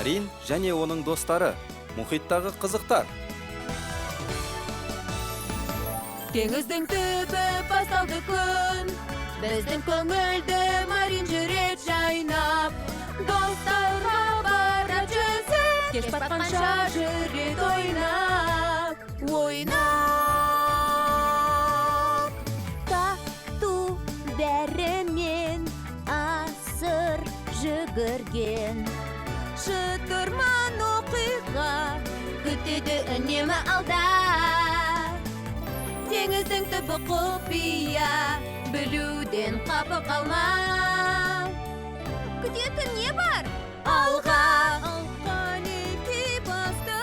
Марин және оның достары. Мұхиттағы қызықтар. Теңіздің түбі басталды күн. Біздің көңілді Марин жүрек жайнап. Достарға бара жүзіп, кеш батқанша жүрек ойнап. Тату бәрімен асыр жүгірген. Шытырман оқиға күтеді үнемі алда. Теңіздің түбі құпия, білуден қапы қалма. Күтетін не бар? Алға неке басты.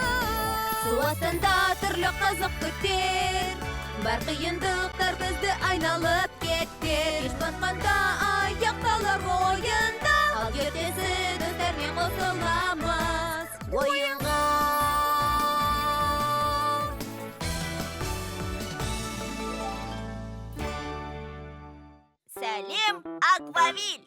Су астында түрлі қызық күтер. Бар қиындықтар бізді айналып кетер. Кеш батқанда аяқталар ойында. Ал ертесі достармен қосыламыз ойынға. Сәлем, Аквавиль!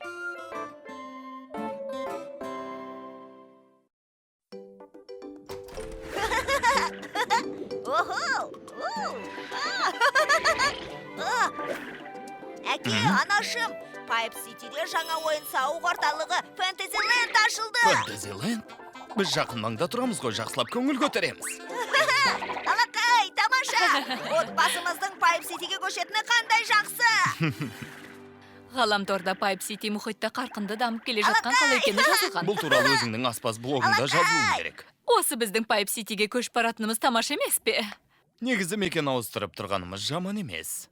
Әке, анашым, Пайп-Ситиде жаңа ойын-сауық орталығы Фэнтезиленд ашылды. Фэнтезиленд? Біз жақын маңда тұрамыз ғой, жақсылап көңіл көтереміз. Алақай, тамаша! Отбасымыздың Пайп-Ситиге көшетіні қандай жақсы! Ғаламторда Пайп-Сити мұхитта қарқынды дамып келе жатқан қалай екені жазылған. Бұл туралы өзіңнің аспаз блогында жазуың керек. Осы біздің Пайп-Ситиге көшіп баратынымыз тамаша емес пе? Негізі мекен ауыстырып тұрғанымыз жаман емес.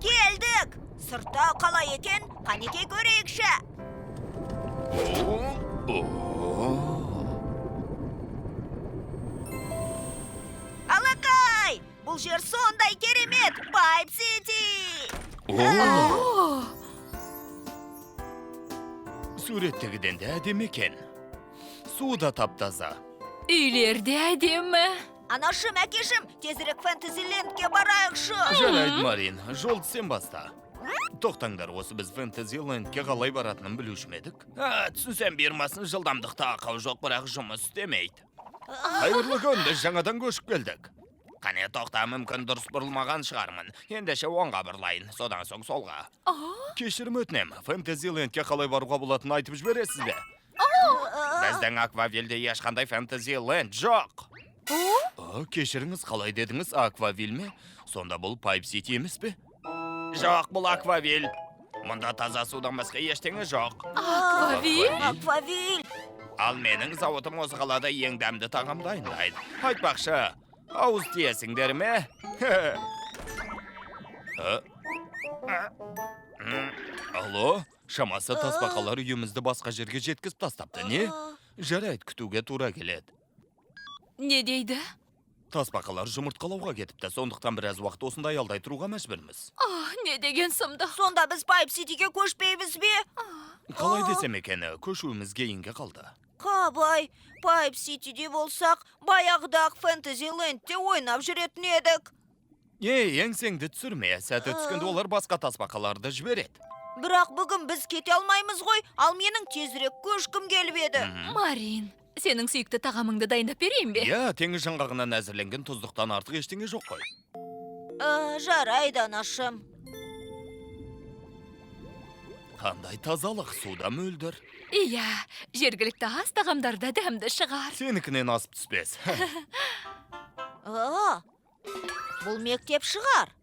Келдік! Сыртта қалай екен, қанеке көрейікші. Алақай! Бұл жер сондай керемет! Пайп-Сити! Суреттегіден де әдемі екен. Су да таптаза. Үйлерде әдемі. Анашым, әкешім, тезірек Фэнтезилендке барайықшы. Жарайды, Марин, жолды сен баста. Тоқтаңдар, осы біз Фэнтезилендке қалай баратынын білушім едік. Түсінсем бермасын, жылдамдықта ақау жоқ, бірақ жұмыс істемейді. Қайырлы күн, біз жаңадан көшіп келдік. Қане тоқта, мүмкін дұрыс бұрылмаған шығармын. Ендеше оңға бұрылайын, содан соң солға. Кешірім өтінем, Фэнтезилендке қалай баруға болатынын айтып жібересіз бе? Біздің Аквавильде ешқандай Фэнтезиленд жоқ. Кешіріңіз, қалай дедіңіз, Аквавиль ме? Сонда бұл Пайп-Сити емес пе? Жоқ, бұл Аквавиль. Мұнда таза судан басқа ештеңе жоқ. Аквавиль! Ал менің зауытым осы қалада ең дәмді тағам дайындайды. Айтпақшы, ауыз тиесіңдер ме? Алло, шамасы тасбақалар үйімізді басқа жерге жеткізіп тастапты, не? Жарайды, күтуге тура келеді. Не дейді? Тасбақалар жұмыртқалауға кетіпті, сондықтан біраз уақыт осындай алдай тұруға мәжбүрміз. Не деген сұмды. Сонда біз Пайп-Ситиге көшпейміз бе? Қалай десем екені, көшуіміз кейінге қалды. Қабай, Пайп-Ситиде болсақ, баяғыдағы Фэнтезилендте ойнап жүретін едік. Еңсеңді түсірме, сәті түскенде олар басқа тасбақаларды жібереді. Бірақ бүгін біз кете алмаймыз ғой, ал менің тезірек көшкім келіп еді. Марин, сенің сүйікті тағамыңды дайындап берейін бе? Теңіз жаңғағынан әзірленген тұздықтан артық ештеңе жоқ қой. Жарайды, анашым. Қандай тазалық, суда мөлдір. Иә, жергілікті ас тағамдарда дәмді шығар. Сенікінен асып түспес. Бұл мектеп шығар.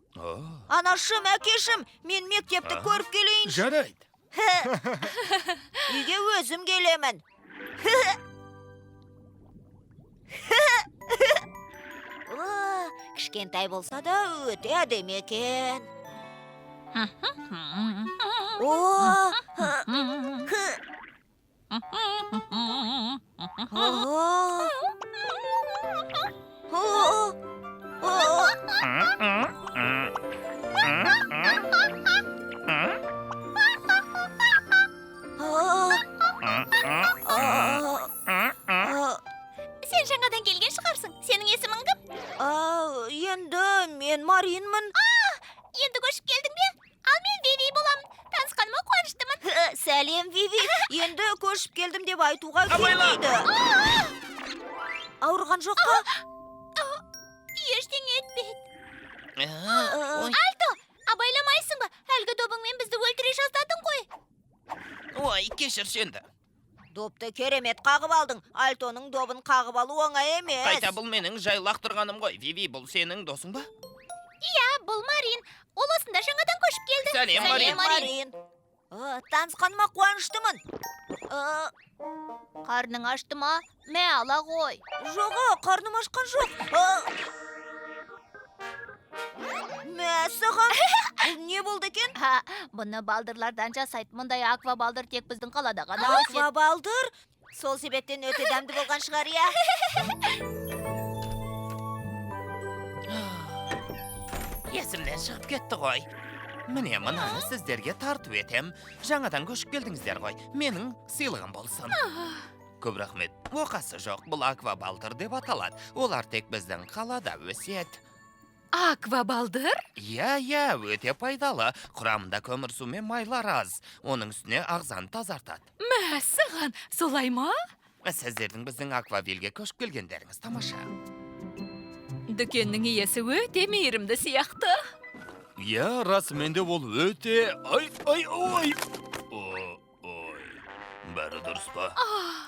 Анашым, әкешім, мен мектепті көріп келейін. Жарайды. Үйге өзім келемін. Кішкентай болса да өте әдемі екен. О! Сен жаңадан келген шығарсың. Сенің есімің кім? Енді мен Маринмін. Енді көшіп келдің бе? Ал мен Виви боламын. Танысқаныма қуаныштымын. Сәлем, Виви. Енді көшіп келдім деп айтуға Абайла! келмейді. Ауырған жоқ па? Ештеңе етпейді. Альто, абайламайсың ба? Әлгі добыңмен бізді өлтіре жаздадың ғой. Ой, кешірші енді. Допты керемет қағып алдың. Альтоның добын қағып алу оңай емес. Қайта бұл менің жай лақтырғаным ғой. Виви, бұл сенің досың ба? Иә, бұл Марин. Ол осында жаңадан көшіп келді. Сәлем, Марин. Марин. Танысқаныма қуаныштымын. Қарның ашты ма? Мә, ала ғой. Жоға, қарным ашқан жоқ. Мәсіған, бұл не болды екен? Бұны балдырлардан жасайды. Мұндай аквабалдыр тек біздің қалада ғана өседі. Аквабалдыр? Сол себептен өте дәмді болған шығар, иә? Есімнен шығып кетті ғой. Міне мұнаны сіздерге тарту етем. Жаңадан көшіп келдіңіздер ғой. Менің сыйлығым болсын. Көп рахмет. Оқасы жоқ, бұл аквабалдыр деп аталады. Олар тек біздің қалада өседі. Аквабалдыр? Иә, өте пайдалы. Құрамында көмір су мен майлар аз. Оның үстіне ағзаны тазартады. Мәсіған, солай ма? Сіздердің біздің аквавилге көшіп келгендеріңіз тамаша. Дүкеннің иесі өте мейірімді сияқты. Иә, расымен де ол өте... Ой. Бәрі дұрыс па?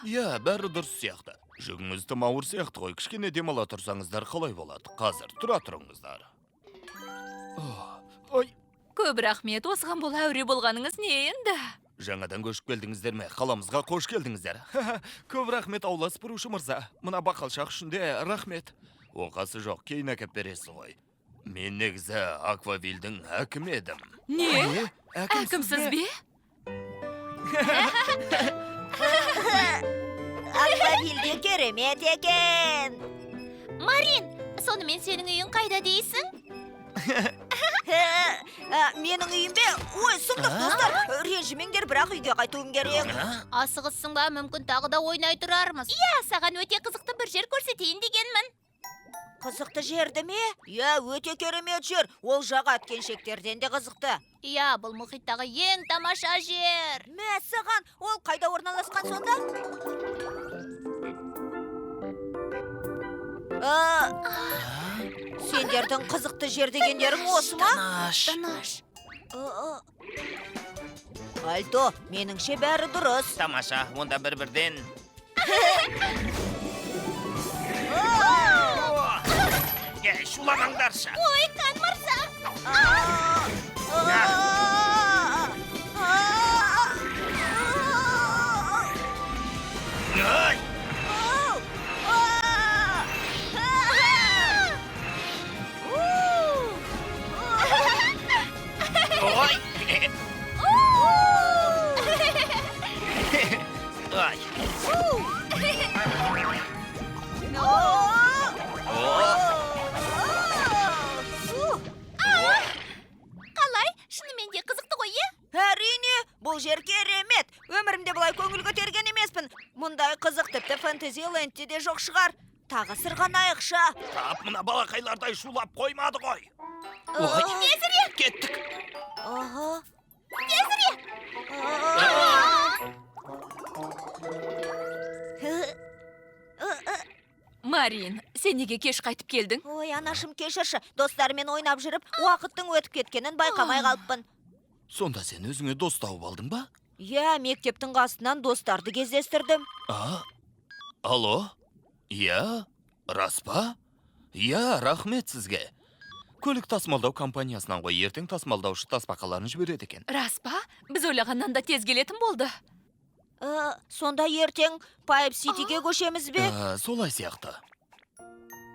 Иә, бәрі дұрыс сияқты. Жүгіңіз тым ауыр сияқты ғой, кішкене демала тұрсаңыздар қалай болады? Қазір тұра тұрыңыздар. Көп рахмет, осыған бұл әуре болғаныңыз не енді? Жаңадан көшіп келдіңіздер ме? Қаламызға қош келдіңіздер. Көп рахмет аула сыпырушы мырза. Мына бақалшақ үшін де рахмет. Оқасы жоқ, кейін әкеп бересіз ғой. Мен негізі аквавилдің әкім едім. Не? Әкімсіз бе? Аквавилде керемет екен. Марин, сонымен сенің үйің қайда дейсің? Менің үйім бе? Ой, сұмдық достар. Ренжімеңдер, бірақ үйге қайтуым керек. Асығыссың ба, мүмкін тағы да ойнай тұрармыз. Иә, саған өте қызықты бір жер көрсетейін дегенмін. Қызықты жерді ме? Иә, өте керемет жер. Ол жағат келшектерден де қызықты. Иә, бұл мұхиттағы ең тамаша жер. Мәсіған, ол қайда орналасқан сонда? Сендердің қызықты жер дегендерің осы ма? Тыныш. Альто, меніңше бәрі дұрыс. Тамаша, онда бір-бірден. Шуламаңдаршы. Ой, қан мырза. Ой! Ой! Қалай? Шынымен де қызықты ғой, е? Әрине, бұл жер керемет. Өмірімде бұлай көңіл көтерген емеспін. Мұндай қызық тіпті Фэнтезилендте де жоқ шығар. Тағы сырғанайықшы. Тап, мына балақайлардай шулап қоймады ғой. Тезірек! Кеттік. Тезірек! Марин, сен неге кеш қайтып келдің? Ой, анашым кешірші. Достармен ойнап жүріп, уақыттың өтіп кеткенін байқамай қалыппын. Сонда сен өзіңе дос тауып алдың ба? Иә, мектептің қасынан достарды кездестірдім. Алло? Иә, рас па? Иә, рахмет сізге. Көлік тасымалдау компаниясынан ғой, ертең тасымалдаушы тасбақаларын жібереді екен. Рас па? Біз ойлағаннан да тез келетін болды. Сонда ертең Пайп Ситиге көшеміз бе? Солай сияқты.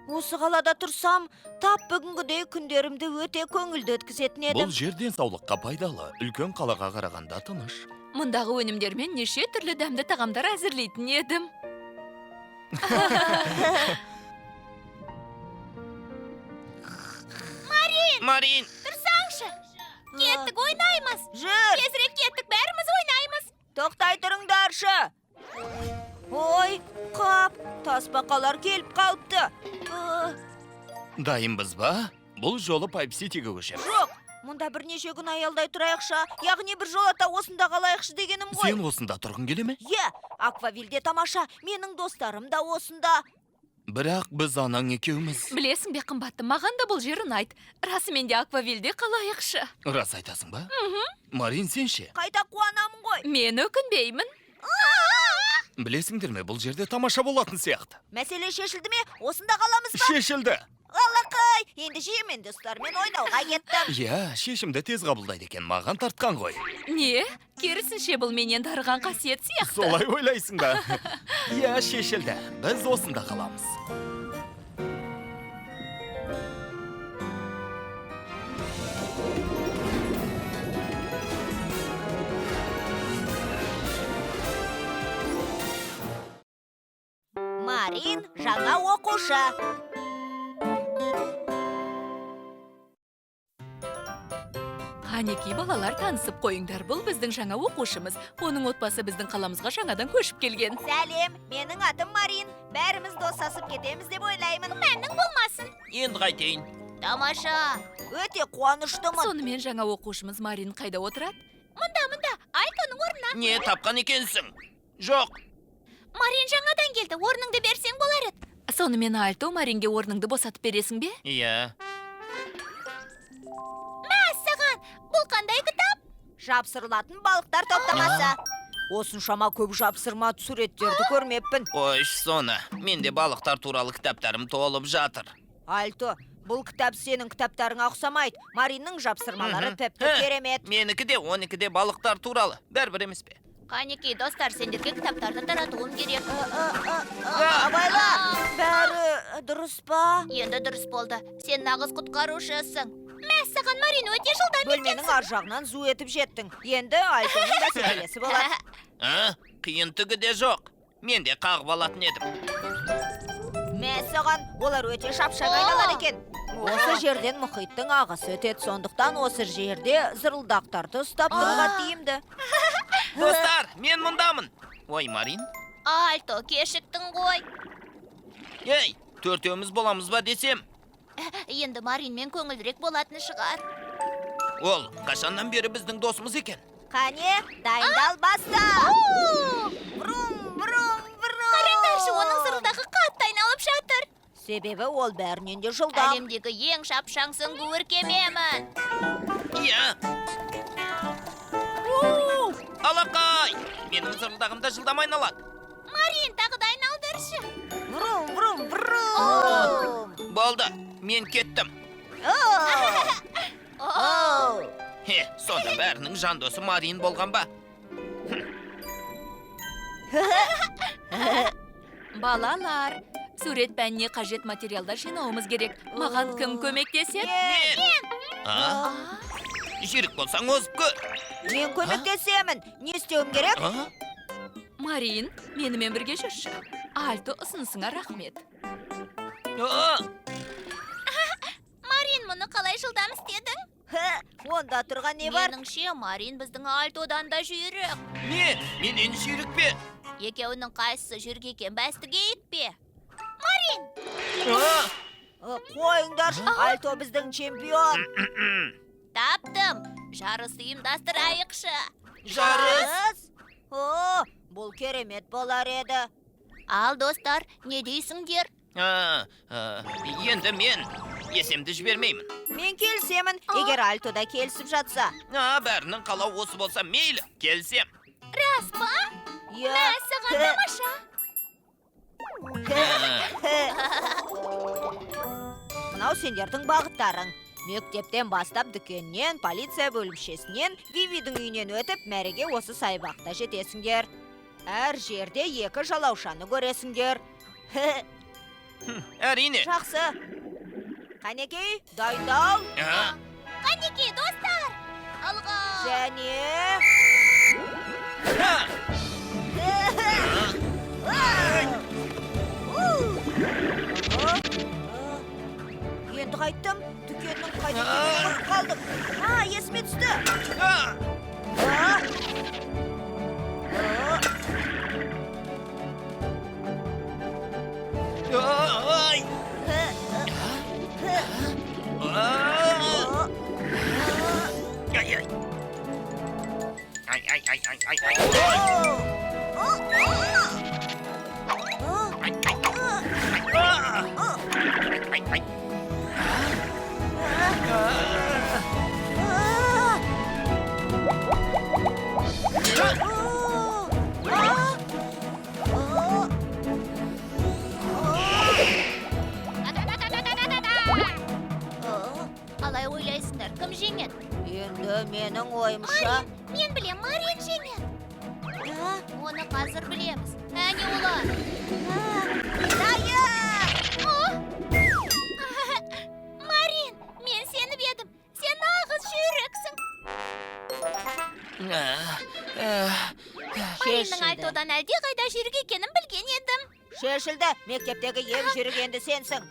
Осы қалада тұрсам, тап бүгінгідей күндерімді өте көңілді өткізетін Бұл едім. жер денсаулыққа пайдалы, үлкен қалаға қарағанда тыныш. Мұндағы өнімдермен неше түрлі дәмді тағамдар әзірлейтін едім. Марин! Тұрсаңшы. Кеттік ойнаймыз. Жүр, Тезірек кеттік, бәріміз ойнаймыз. тоқтай тұрыңдаршы. Ой, қап, тасбақалар келіп қалыпты. Дайынбыз ба? Бұл жолы Пайп-Ситиге көшеміз. Жоқ, мұнда бірнеше күн аялдай тұрайықшы, яғни бір жолата осында қалайықшы дегенім ғой. Сен осында тұрғың келе ме? Е, Аквавилде тамаша, менің достарым да осында. Бірақ біз анаң екеуміз. Білесің бе қымбатты, маған да бұл жер ұнайды. Расымен де Аквавилде қалайықшы. Рас айтасың ба? Марин, сен ше? Қайта қуанамын ғой. Мен өкінбеймін. Білесіңдер ме, бұл жерде тамаша болатын сияқты. Мәселе шешілді ме? Осында қаламыз ба? Шешілді. Алақай, ендеше мен достармен ойнауға кеттім. Иә, шешімді тез қабылдайды екен, маған тартқан ғой. Не? Керісінше бұл менен дарыған қасиет сияқты. Солай ойлайсың ба? Иә, шешілді. Біз осында қаламыз. Марин, жаңа оқушы. Қанеки балалар, танысып қойыңдар, бұл біздің жаңа оқушымыз. Оның отбасы біздің қаламызға жаңадан көшіп келген. Сәлем, менің атым Марин. Бәріміз достасып кетеміз деп ойлаймын. Мәнің болмасын. Енді қайтейін. Тамаша. Өте қуаныштымын. Сонымен жаңа оқушымыз Марин қайда отырады? Мұнда, Альтоның орнына. Не тапқан екенсің? Жоқ. Марин жаңадан келді, орныңды берсең болар еді. Сонымен Альто, Маринге орныңды босатып бересің бе? Иә. Мәссаған, бұл қандай кітап? Жапсырылатын балықтар топтамасы. Осыншама көп жапсырма суреттерді көрмеппін. Қойш соны, менде балықтар туралы кітаптарым толып жатыр. Альто, бұл кітап сенің кітаптарыңа ұқсамайды. Мариннің жапсырмалары тіпті керемет. Менікі де, оныкі де балықтар туралы. Бәрібір емес пе? Қанеки, достар, сендерге кітаптарды таратуым керек. Абайла, бәрі дұрыс па? Енді дұрыс болды. Сен нағыз құтқарушысың. Мәссаған, Марин өте жылдам Бөлменің ар жағынан зу етіп жеттің. Енді Альтоның бәсекелесі болады. Қиын түгі де жоқ. Мен де қағып алатын едім. Мәссаған, олар өте шапшаң айналады екен. Осы жерден мұхиттың ағысы өтеді, сондықтан осы жерде зырылдақтарды ұстап тұруға тиімді. Достар, мен мұндамын. Ой, Марин. Альто, кешіктің ғой. Ей, төртеуміз боламыз ба десем? Енді Маринмен көңілдірек болатын шығар. Ол, қашаннан бері біздің досымыз екен. Қане, дайындал баста. Брум, брум, брум. Қараңдаршы, оның зырылдағы қатты айналып жатыр. Себебі ол бәрінен де жылдам. Әлемдегі ең шапшаң көркемемін. Иә. Алақай! Менің зырылдағымда жылдам айналады. Марин, тағы да айналдыршы. Брум, брум, брум. Болды, мен кеттім. Сонда бәрінің жандосы Марин болған ба? Балалар, сурет пәніне қажет материалдар жинауымыз керек. Маған кім көмектеседі? Мен! Жүйрік болсаң озып көр. Мен көмектесемін. Не істеуім керек? Марин, менімен бірге жүрші. Альто ұсынысыңа рахмет. Марин, мұны қалай жылдам істедің? Онда тұрған не бар? Меніңше, Марин біздің Альтодан да жүйрік. Менен жүйрік пе? Екеуінің қайсысы жүрге екен, бәстіге етпе. Марин! Қойыңдар, Альто біздің чемпион. Таптым. Жарыс ұйымдастырайықшы. Жарыс? Бұл керемет болар еді. Ал, достар, не дейсіңдер? Енді мен есемді жібермеймін. Мен келсемін, егер Альто да келісіп жатса. Бәрінің қала осы болса мейлі, келсем. Рас па? Мәссаған тамаша. Мынау сендердің бағыттарың. Мектептен бастап дүкеннен, полиция бөлімшесінен, Вивидің үйінен өтіп, мәреге осы сайбақта жетесіңдер. Әр жерде екі жалаушаны көресіңдер. Әрине. Жақсы. Қанекей, дайындал. Қанекей, достар! Алға! Және... Енді қайттым, дүкеннің қайда екенін ұмытып қалдым. Есіме түсті. Ай! Қалай ойлайсыңдар, кім жеңеді? Енді менің ойымша... Мен білем, Марин жеңеді. Оны қазір білеміз. Әне олар. Марин, мен сеніп едім. Сен нағыз жүйрексің. Мариннің айтудан әлде қайда жүйрік екенін білген едім. Шешілді, мектептегі ең жүргенді сенсің.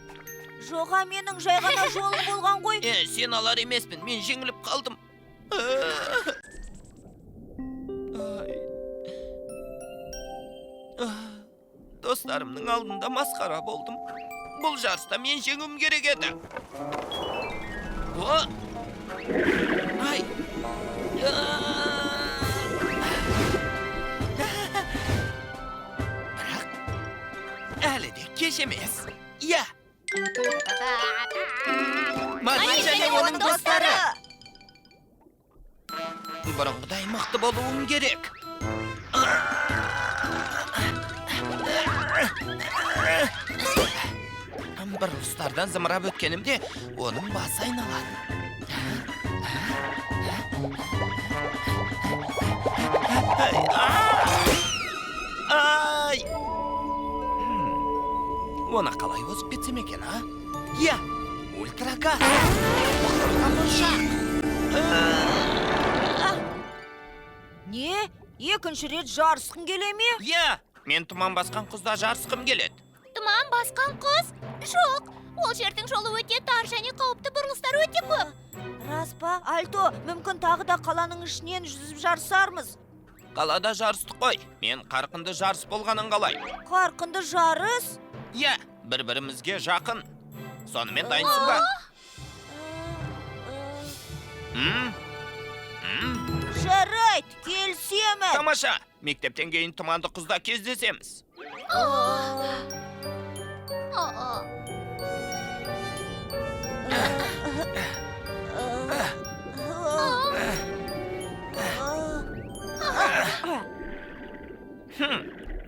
Жоға менің жай ғана жолым болған ғой. Сен алар емеспін, мен жеңіліп қалдым. Достарымның алдында масқара болдым. Бұл жарыста мен жеңуім керек еді. Ай! Бірақ әлі де кеш емес. Иә! Марин және оның достары! Бұрынғыдай мықты болуым керек. Бұрылыстардан зымырап өткенімде, оның басы айналады. Ай! Оны қалай озып кетсем екен, а? Иә, ультрагаз! Бұқтырылған бұршақ! Не? Екінші рет жарысқын келе ме? Иә, мен тұман басқан қызда жарысқым келеді. Тұман басқан қыз? Жоқ, ол жердің жолы өте тар және қауіпті бұрылыстар өте көп. Рас па, Альто, мүмкін тағы да қаланың ішінен жүзіп жарысармыз. Қалада жарыстық қой. Мен қарқынды жарыс болғанын қалай. Қарқынды жарыс? Иә, бір-бірімізге жақын. Сонымен дайынсың ба? Жарайды, келісемін. Тамаша, мектептен кейін тұманды қызда кездесеміз.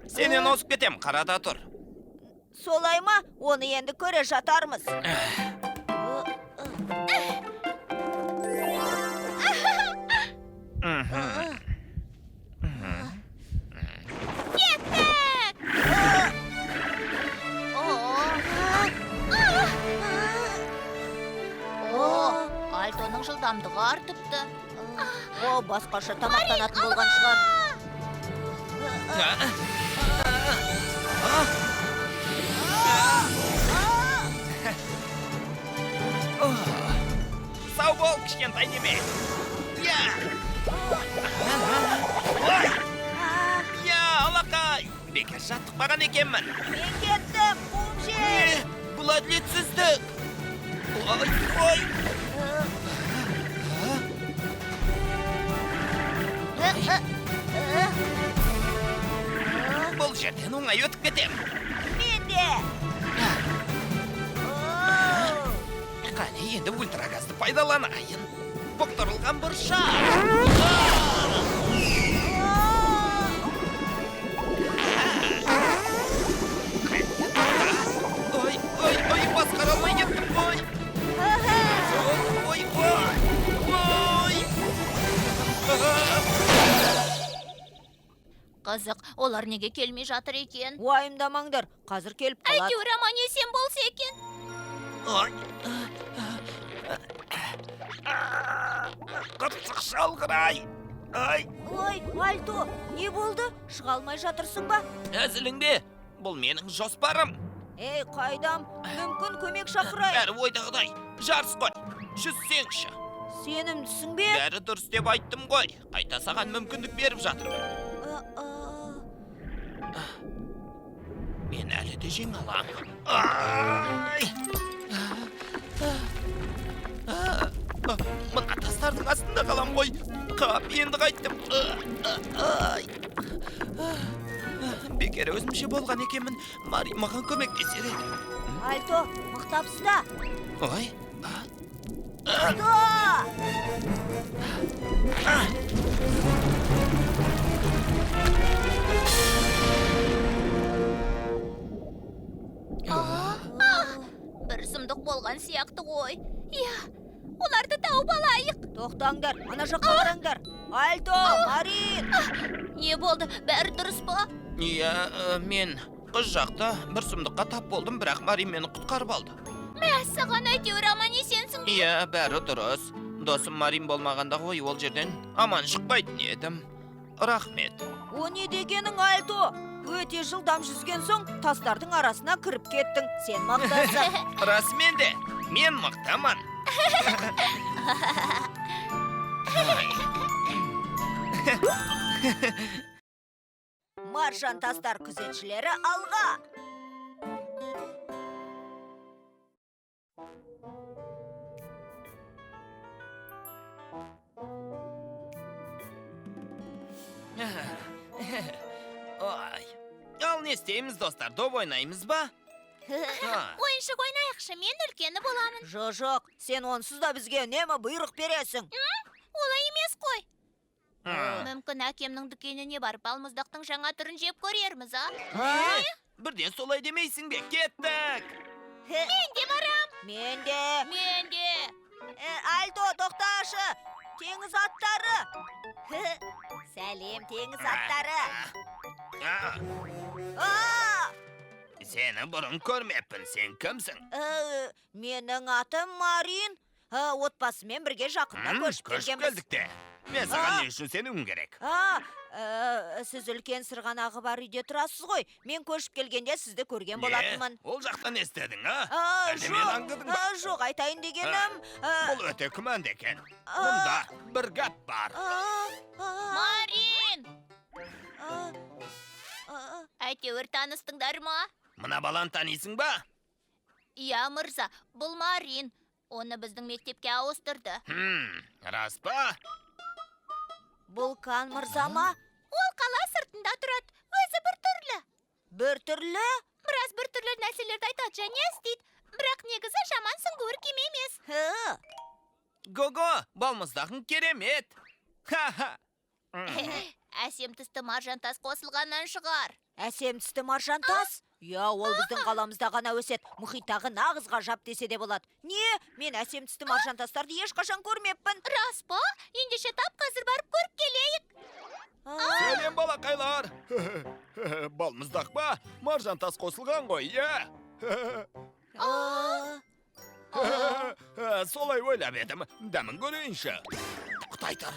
Сенен озып кетем, қарада тұр. Солай ма? Оны енді көре жатармыз. Альтоның жылдамдығы артыпты. О, басқаша тамақтанатын болған шығар. Сау бол, кішкентай неме. Иә! Иә, алақай! Бекер жаттықпаған екенмін. Мен кеттім, қуым жер. Бұл әділетсіздік. Ой! Бұл жерден оңай өтіп кетем. Мен де. Қане енді ультрагазды пайдаланайын. Бұқтырылған бұршақ. Ой, басқара алмай кеттім ғой. Қызық, олар неге келмей жатыр екен? Уайымдамаңдар, қазір келіп қалады. Әйтеуір аман есен болса екен. Ой. Қырсық шалғырай. Ай, Ой, Альто, не болды? Шыға алмай жатырсың ба? әзіліңде. Бұл менің жоспарым. Ей, қайдам, мүмкін көмек шақырайын. Бәрі ойдағыдай. Жарыс қой. Жүзсеңші. Сенімдісің бе? Бәрі дұрыс деп айттым ғой. Қайта саған мүмкіндік беріп жатырмын. Мен әлі де жеңе аламын. Ай! Мына тастардың астында қалам ғой. Қап, енді қайттым. Ай! Бекер өзімше болған екенмін. Мари маған көмектесер еді. Альто, мықтапсыз да. Ой! Альто! Бір сұмдық болған сияқты ғой. Иә, оларды тауып алайық. Тоқтаңдар, ана жаққа қараңдар. Альто, Марин! Не болды, бәрі дұрыс па? Иә, мен қыз жақта бір сұмдыққа тап болдым, бірақ Мари мені құтқарып алды. Саған әйтеуір аман есенсің бе? Иә, бәрі дұрыс. Досым Марин болмағанда ғой ол жерден аман шықпайтын едім. Рахмет. О не дегенің, Альто? Өте жылдам жүзген соң тастардың арасына кіріп кеттің. Сен мақтасың. Расымен де, мен мақтаман. Маржан тастар күзетшілері алға. Ой. Ал не істейміз, достар, доп ойнаймыз ба? Ойыншық ойнайықшы, мен үлкені боламын. Жоқ, сен онсыз да бізге үнемі бұйрық бересің. Олай емес қой. Мүмкін әкемнің дүкеніне барып балмұздақтың жаңа түрін жеп көрерміз, а? Бірден солай демейсің бе? Кеттік! Мен де барам. Мен де. Мен де. Альто, тоқташы. Теңіз аттары. Сәлем, теңіз аттары. Сені бұрын көрмеппін, сен кімсің? Менің атым Марин. Отбасымен бірге жақында көшіп Көшіп келгенбіз. келдік те. Мен саған не үшін сенуім керек? Сіз үлкен сырғанағы бар үйде тұрасыз ғой. Мен көшіп келгенде сізді көрген болатынмын. Ол жақтан естедің, Әлде мен аңдыдың ба? Жоқ, айтайын дегенім. Бұл өте күмәнді екен. Мұнда бір гәп бар. Марин! Әйтеуір таныстыңдар ма? Мына баланы танисың ба? Иә, мырза, бұл Марин. Оны біздің мектепке ауыстырды. Рас па? Бұлқан мырза ма? Ол қала сыртында тұрады. Өзі бір түрлі. Бір түрлі? Біраз бір түрлі нәрселерді айтады және істейді. Бірақ негізі жаман сүңгуір кем емес. Го-го, балмұздағың керемет. Ха-ха. Әсем түсті маржан тас қосылғаннан шығар. Әсем түсті маржан тас? Я, ол біздің қаламызда ғана өсет. Мұхиттағы нағыз ғажап десе де болады. Не? Мен әсем түсті маржан тастарды ешқашан көрмеппін. Рас па? Ендеше тап қазір барып көріп келейік. Сәлем балақайлар. Балмұздақ па? Маржан тас қосылған ғой, Солай ойлап едім. Дәмін көрейінші. Тоқтай тұр.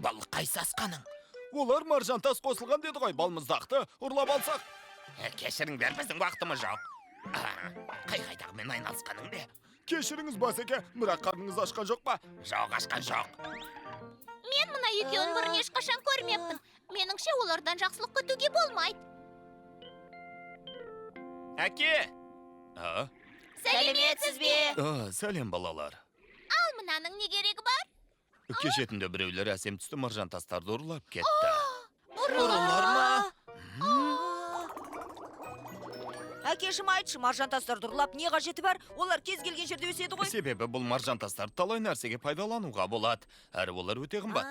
Балық қайсасқаның. Олар маржан тас қосылған деді ғой, балмыздақты ұрлап алсақ. Кешіріңдер, біздің уақытымыз жоқ. Қай-қайдағымен айналысқаның бе? Кешіріңіз Басеке, бірақ қарныңыз ашқан жоқ па? Жоқ, ашқан жоқ. Мен мына екеуін бұрын ешқашан көрмеппін. Меніңше олардан жақсылық күтуге болмайды. Әке! Сәлеметсіз бе? Сәлем балалар. Ал мынаның не керегі бар? Кешетінде біреулер әсем түсті маржан тастарды ұрлап кетті. Ұрылар ма? Әкешім айтшы, маржан тастарды ұрлап не қажеті бар? Олар кез келген жерде өседі ғой. Себебі бұл маржан тастарды талай нәрсеге пайдалануға болады. Әрі олар өте қымбат.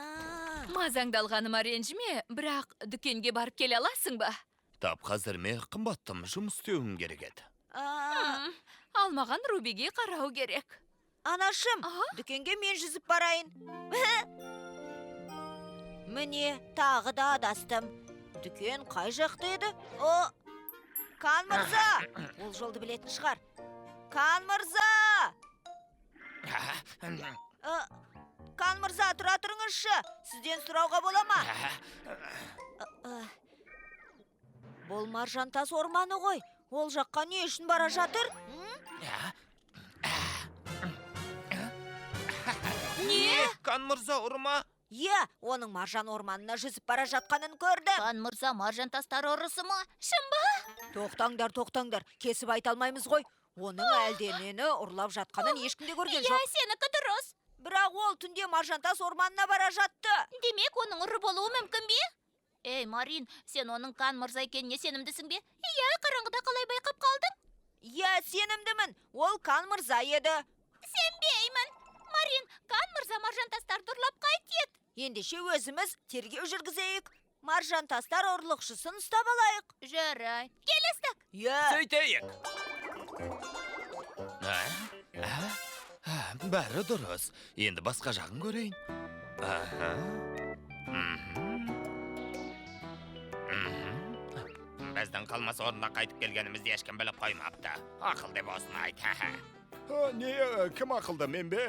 Мазаңдалғаныма ренжіме, бірақ дүкенге барып келе аласың ба? Тап қазір ме қымбаттым жұмыс істеуім керек еді. Алмаған Рубиге қарау керек. Анашым, дүкенге мен жүзіп барайын. Міне, тағы да адастым. Дүкен қай жақта еді? О, Кан мырза! Ол жолды білетін шығар. Кан мырза! Кан мырза, тұра тұрыңызшы. Сізден сұрауға бола ма? Бұл маржантас орманы ғой. Ол жаққа не үшін бара жатыр? Не? Кан мырза ұрма? Е, оның маржан орманына жүзіп бара жатқанын көрдім. Қан мырза маржан тастар ұрысы ма? Шын ба? Тоқтаңдар, кесіп айта алмаймыз ғой. Оның әлденені ұрлап жатқанын ешкімде көрген Иә, жоқ. сенікі дұрыс. Бірақ ол түнде маржантас орманына бара жатты. Демек, оның ұры болуы мүмкін бе? Ей, Марин, сен оның Қан мырза екеніне сенімдісің бе? Иә, қараңғыда қалай байқап қалдың? Иә, сенімдімін. Ол Кан мырза еді. Сенбеймін. Марин, Қан мырза маржантастарды ұрлап қайтеді. Ендеше өзіміз тергеу жүргізейік. Маржантастар ұрлықшысын ұстап алайық. Жарай. Келістік. Иә. Сөйтейік. Бәрі дұрыс. Енді басқа жағын көрейін. Біздің қалмас орнына қайтып келгенімізді ешкім біліп қоймапты. Ақылды болсын айт. Не, кім ақылды, мен бе?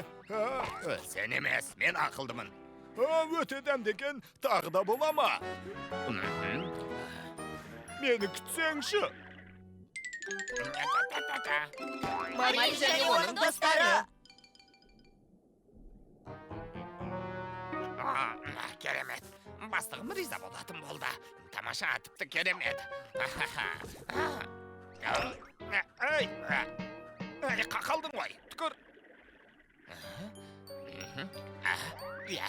Сен емес, мен ақылдымын. Өте дәмдеген тағы да бола ма? Мені күтсеңші. Марин және оның достары. Керемет. Бастығым риза болатын болды. Тамаша, тіпті керемет. Қақалдың ғой, түкір. Иә.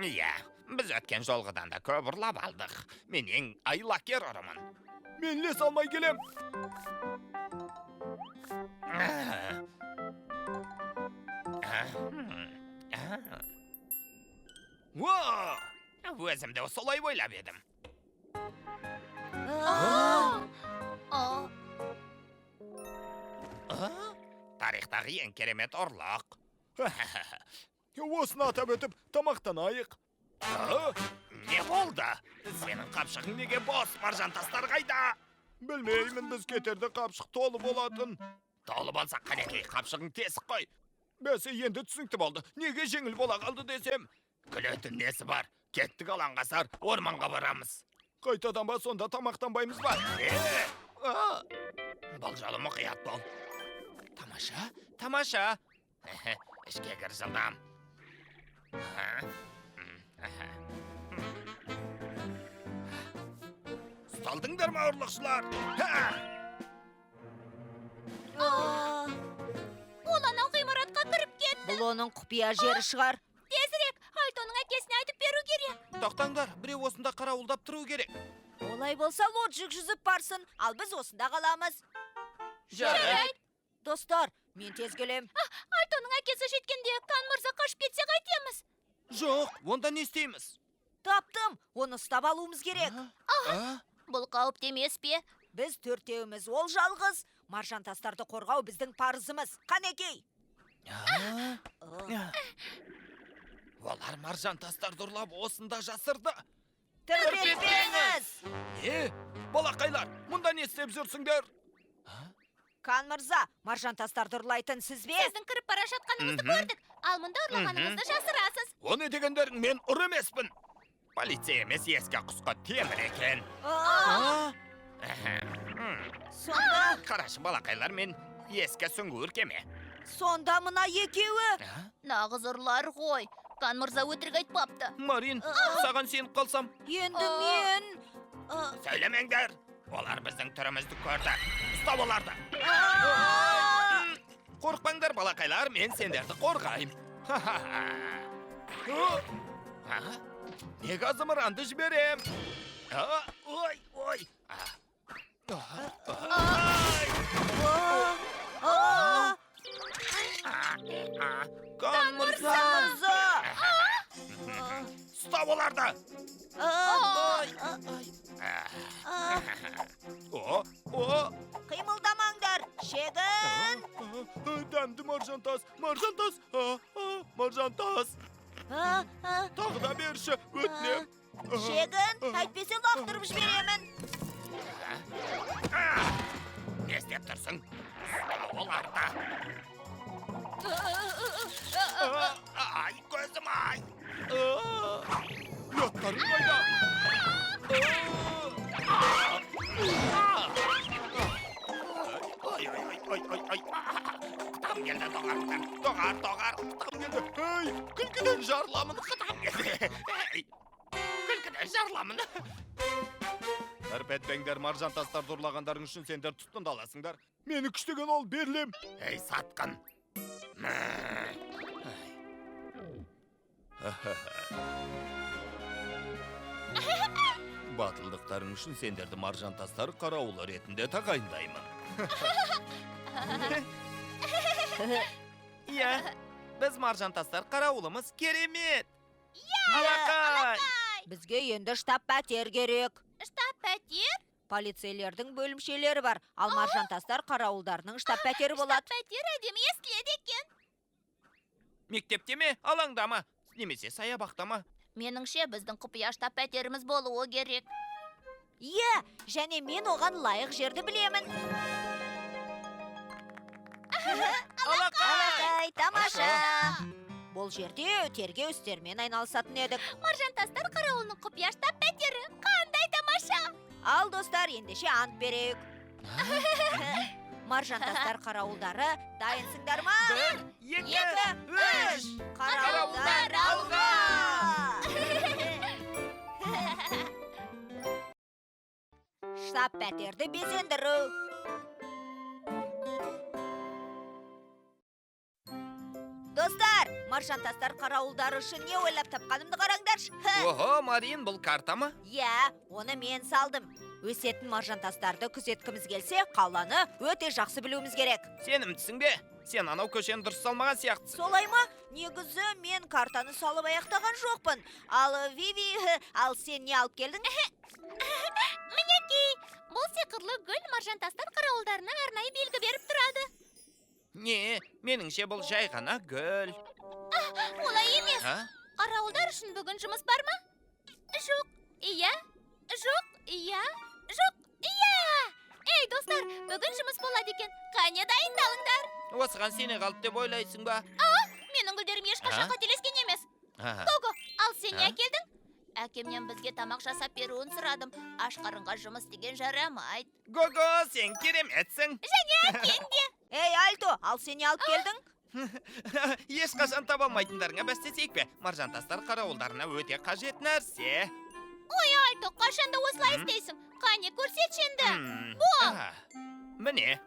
Иә, біз өткен жолғыдан да көп ұрлап алдық. Мен ең айлакер ұрымын. Мен лес алмай келем. Өзімді солай ойлап едім. Тарихтағы ең керемет ұрлық. Осыны атап өтіп, тамақтанайық. Не болды? Сенің қапшығың неге бос, маржантастар қайда? Білмеймін, біз кетерде қапшық толы болатын. Толы болса қанекей, қапшығың тесік қой. Бәсе енді түсінікті болды. Неге жеңіл бола қалды десем? Күлетін несі бар? Кеттік алаңғасар, орманға барамыз. Қайтадан ба, сонда тамақтанбаймыз ба? Бұл жолы мұқият бол. Тамаша. Ішке кір жылдам. Ұсталдыңдар ма ұрлықшылар? Ол анау ғимаратқа кіріп кетті. Бұл оның құпия жері шығар. Тезірек, Альтоның әкесіне айтып беру керек. Тоқтаңдар, біреу осында қарауылдап тұру керек. Олай болса лоджик жүзіп барсын, ал біз осында қаламыз. Жарайды. Достар, мен тез келем. Альтоның әкесі жеткенде Қан мырза қашып кетсе қайтеміз? Жоқ, онда не істейміз? Таптым, оны ұстап алуымыз керек. Бұл қауіпті емес пе? Біз төртеуміз, ол жалғыз. Маржантастарды қорғау біздің парызымыз. Қанекей. Олар маржантастарды ұрлап осында жасырды. Тірпетпеңіз. Балақайлар, мұнда не істеп жүрсіңдер? Кан мырза, маржантастарды ұрлайтын сіз бе? Сіздің кіріп бара жатқаныңызды көрдік. Ал мұнда ұрлағаныңызды жасырасыз. Оны дегендерің мен ұр емеспін. Полиция емес еске құсқа темір екен. Сонда, Қарашы балақайлар, мен еске сүңгуір кеме. сонда мына екеуі. Нағыз ұрлар ғой. Қан мырза өтірік айтпапты. Марин, саған сеніп қалсам. Енді мен... Сөйлемеңдер. Олар біздің түрімізді көрді. Ұстап оларды. Қорықпаңдар балақайлар, мен сендерді қорғайым. Неге зымыранды жіберем? Ой. Қан мырза! Ұстап оларды! Қимылдама. Шегін! Дәмді маржан тас, маржан тас. Тағы да берші, өтінем. Шегін, әйтпесе лақтырып жіберемін. Не істеп тұрсың? Оларда. Ай, көзім ай. Ұяттарың қайда? Ай. Қытам келді, доғар. Қытам келді. Ей, күлкіден жарламын. Қытам келді. Күлкіден жарламын. Әрпетпеңдер маржан тастарды ұрлағандарың үшін сендер тұтқында аласыңдар. Мені күштеген ол берлем. Ей, сатқын. Батылдықтарың үшін сендерді маржан тастар қарауылы ретінде тағайындаймын. Иә, біз маржан тастар қарауылымыз керемет. Алақай. Бізге енді штаб пәтер керек. Штаб пәтер? Полицейлердің бөлімшелері бар, ал маржантастар қарауылдарының штаб пәтері болады. Штаб пәтер әдемі естіледі екен. Мектепте ме, алаңда ма, немесе саябақта ма? Меніңше біздің құпия штаб пәтеріміз болуы керек. Иә, және мен оған лайық жерді білемін. Алақай, тамаша. Бұл жерде өтерге өстермен айналысатын едік. Маржантастар қарауылының құпия штаб пәтері. Қандай тамаша! Ал достар, ендеше ант берейік. Маржантастар қарауылдары дайынсыңдар ма? 1, 2, 3. Қарауылдар алға! Штаб пәтерді безендіру. Достар, маржантастар қарауылдары үшін не ойлап тапқанымды қараңдаршы. Охо, Марин, бұл карта ма? Иә, оны мен салдым. Өсетін маржантастарды күзеткіміз келсе, қаланы өте жақсы білуіміз керек. Сенімдісің бе? Сен анау көшені дұрыс салмаған сияқтысың. Солай ма? Негізі мен картаны салып аяқтаған жоқпын. Ал Виви, ал сен не алып келдің? Мінекей, бұл сиқырлы гүл маржантастар қарауылдарына арнайы белгі беріп тұрады. Не, меніңше бұл жай ғана гүл. Олай емес. Қарауылдар үшін бүгін жұмыс бар ма? Жоқ, иә. Жоқ, иә. Жоқ, иә. Ей, достар, бүгін жұмыс болады екен. Қане дайындалыңдар. Осыған сене қалды деп ойлайсың ба? Менің гүлдерім ешқашан қателескен емес. Гого, ал сен не әкелдің? Әкемнен бізге тамақ жасап беруін сұрадым. Аш қарынға жұмыс деген жарамайды. Гого, сен кереметсің. Және әкем де. Ей, Альто, ал сен не алып келдің? Ешқашан таба алмайтындарыңа бәстесейік бе? Маржантастар қарауылдарына өте қажет нәрсе. Ой, Альто, қашанда осылай істейсің? Қане, көрсетші енді. Міне.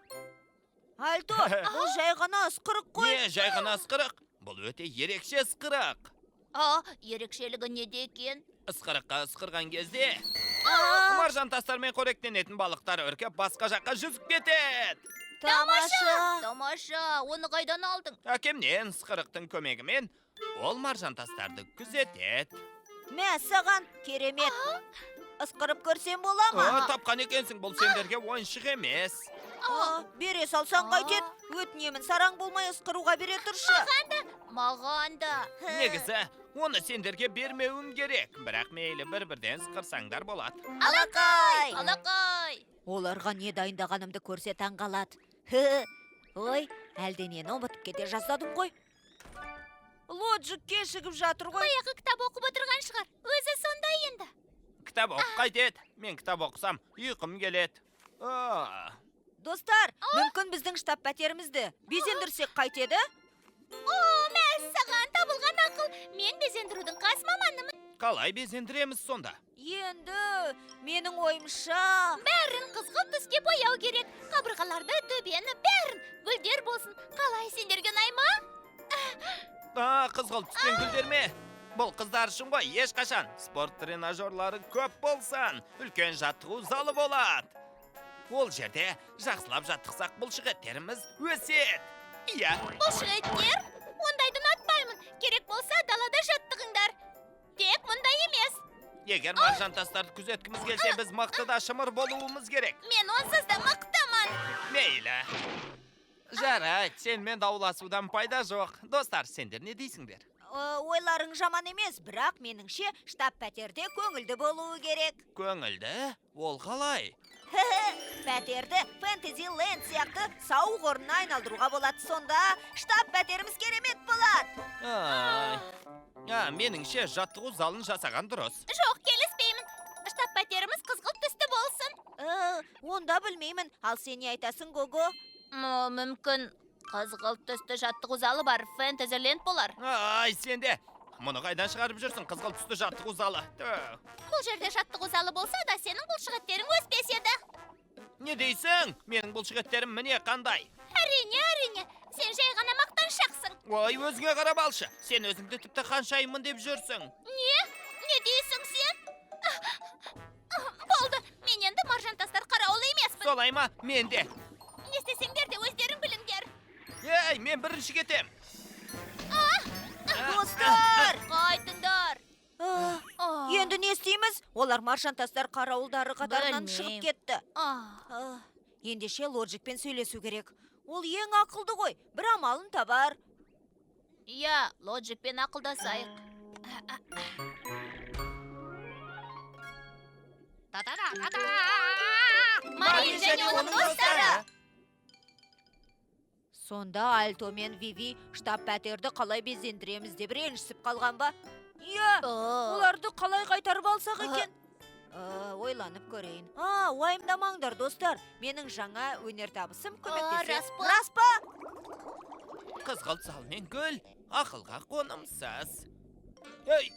Альто, бұл жай ғана ысқырық қой. Не жай ғана ысқырық? Бұл өте ерекше ысқырық. Ерекшелігі неде екен? Ысқырыққа ысқырған кезде маржантастармен қоректенетін балықтар үркеп басқа жаққа жүзіп кетеді. Тамаша, оны қайдан алдың? Әкемнен ысқырықтың көмегімен ол маржантастарды күзетеді. Мә, саған керемет. Ысқырып көрсем бола ма? Тапқан екенсің, бұл сендерге ойыншық емес. Бере салсаң қайтет, өтінемін сараң болмай ысқыруға бере тұршы. Маған да. Негізі, оны сендерге бермеуім керек, бірақ мейлі бір-бірден ысқырсаңдар болады. Алақай! Оларға не дайындағанымды көрсе таң қалады. Ой, әлденені ұмытып кете жаздадым ғой. Лоджик кешігіп жатыр ғой. Баяғы кітап оқып отырған шығар. Өзі сондай енді. Кітап оқып қайтеді. Мен кітап оқысам, ұйқым келеді. Достар, мүмкін біздің штаб пәтерімізді безендірсек қайтеді? Мәссаған табылған ақыл. Мен безендірудің қас маманымын. Қалай безендіреміз сонда? Енді, менің ойымша... Бәрін қызғылт түске бояу керек. Қабырғаларды, төбені, бәрін. Гүлдер болсын. Қалай сендерге ұнай ма? Қызғылт түскен гүлдер ме? Бұл қыздар үшін ғой, ешқашан. Спорт тренажерлары көп болсын. Үлкен жаттығу залы болады. Ол жерде жақсылап жаттықсақ бұлшықеттеріміз өседі. Иә. Бұлшықеттер? Ондайды ұнатпаймын. Керек болса далада жаттығыңдар. Тек мұндай емес. Егер маржантастарды күзеткіміз келсе, біз мықтыда шымыр болуымыз керек. Мен онсыз да мықтымын. Мейлі. Жарайды, сенімен дауласудан пайда жоқ. Достар, сендер не дейсіңдер? Ойларың жаман емес, бірақ меніңше штаб пәтерде көңілді болуы керек. Көңілді? Ол қалай? Пәтерді Фэнтези Ленд сияқты сауық орнына айналдыруға болады, сонда штаб пәтеріміз керемет болады. Меніңше жаттығу залын жасаған дұрыс. Жоқ, келіспеймін. Штаб пәтеріміз қызғылт түсті болсын. Онда білмеймін, ал сен не айтасың, Гого? Мүмкін қызғылт түсті жаттығу залы бар Фэнтези Ленд болар. Ай, сенде! Мұны қайдан шығарып жүрсің, қызғылт түсті жаттығу залы? Бұл жерде жаттығу залы болса да, сенің бұлшықеттерің өспес еді. Не дейсің? Менің бұлшықеттерім міне қандай? Әрине, сен жай ғана мақтаншақсың. Ой, өзіңе қарап алшы. Сен өзіңді тіпті қаншайымын деп жүрсің. Не дейсің сен? Болды, мен енді маржан тастар қарауылы емеспін. Солай ма? Мен де. Не істесеңдер де өздерің біліңдер. Ей, мен бірінші кетем. Достар! Қайтыңдар. Енді не істейміз? Олар маржантастар қарауылдары қатарынан Білмеймін. шығып кетті. Ендеше Лоджикпен сөйлесу керек. Ол ең ақылды ғой, бір амалын табар. Иә, Лоджикпен ақылдасайық. Марин және оның достары. Сонда Альто мен Виви штаб пәтерді қалай безендіреміз деп ренжісіп қалған ба? Иә, оларды қалай қайтарып алсақ екен? Ойланып көрейін. Уайымдамаңдар, достар. Менің жаңа өнертабысым көмектеседі. Рас па? Қызғылт залмен гүл, ақылға қонымсыз. Ей,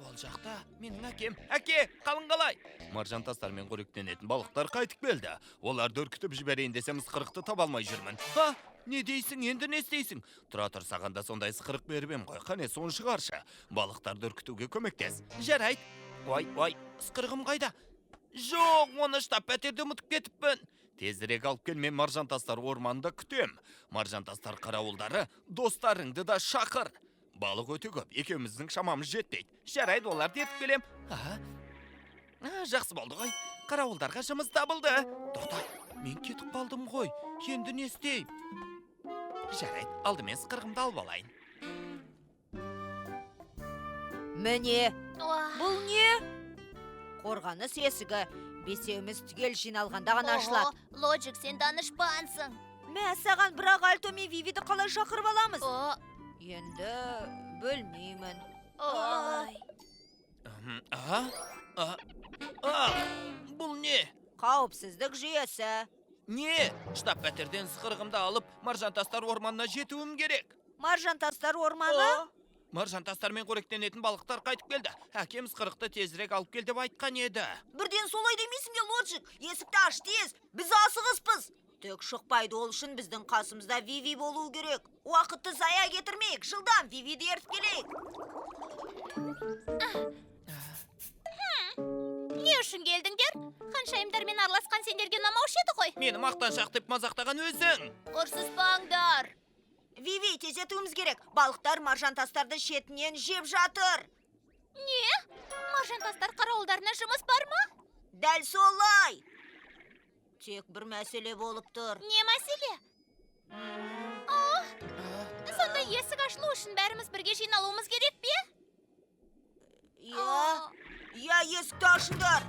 ол жақта менің әкем. Әке, қалың қалай? Маржан тастармен қоректенетін балықтар қайтып келді. Оларды үркітіп жіберейін десем ысқырықты таба алмай жүрмін. Не дейсің, енді не істейсің? Тұра тұр, саған да сондай ысқырық беріп ем ғой. Қане соны шығаршы. Балықтарды үркітуге көмектес. Жарайды. Ой, ысқырығым қайда? Жоқ, оны штаб пәтерде ұмытып кетіппін. Тезірек алып кел, мен маржан тастар орманында күтем. Маржан тастар қарауылдары достарыңды да шақыр. Балық өте көп, екеуміздің шамамыз жетпейді. Жарайды, оларды ертіп келем. Жақсы болды ғой. Қарауылдарға жұмыс табылды. Тоқта, мен кетіп қалдым ғой. Енді не істеймін? Жарайды, алдымен ысқырығымды алып алайын. Міне, бұл не? Қорғаныс есігі. Бесеуміз түгел жиналғанда ғана ашылады. Лоджик, сен данышпансың. Мә, саған бірақ Альто мен Вивиді қалай шақырып аламыз? Енді білмеймін. Бұл не? Қауіпсіздік жүйесі. Не? Штаб пәтерден ысқырығымды алып, маржан тастар орманына жетуім керек. Маржан тастар орманы? Маржан тастармен қоректенетін балықтар қайтып келді. Әкем ысқырықты тезірек алып кел деп айтқан еді. Бірден солай демейсің бе, Лоджик? Есікті аш тез, біз асығыспыз. Тек шықпайды, ол үшін біздің қасымызда Виви болуы керек. Уақытты зая кетірмейік, жылдам Вивиді ертіп келейік. Не үшін келдіңдер? Ханшайымдармен араласқан сендерге ұнамаушы еді ғой. Мені мақтаншақ деп мазақтаған өзің. Ұрсыспаңдар. Виви, тездетуіміз керек. Балықтар маржан тастарды шетінен жеп жатыр. Не? Маржан тастар қарауылдарына жұмыс бар ма? Дәл солай. Тек бір мәселе болып тұр. Не мәселе? Сонда есік ашылу үшін бәріміз бірге жиналуымыз керек пе? Иә, есікті ашыңдар.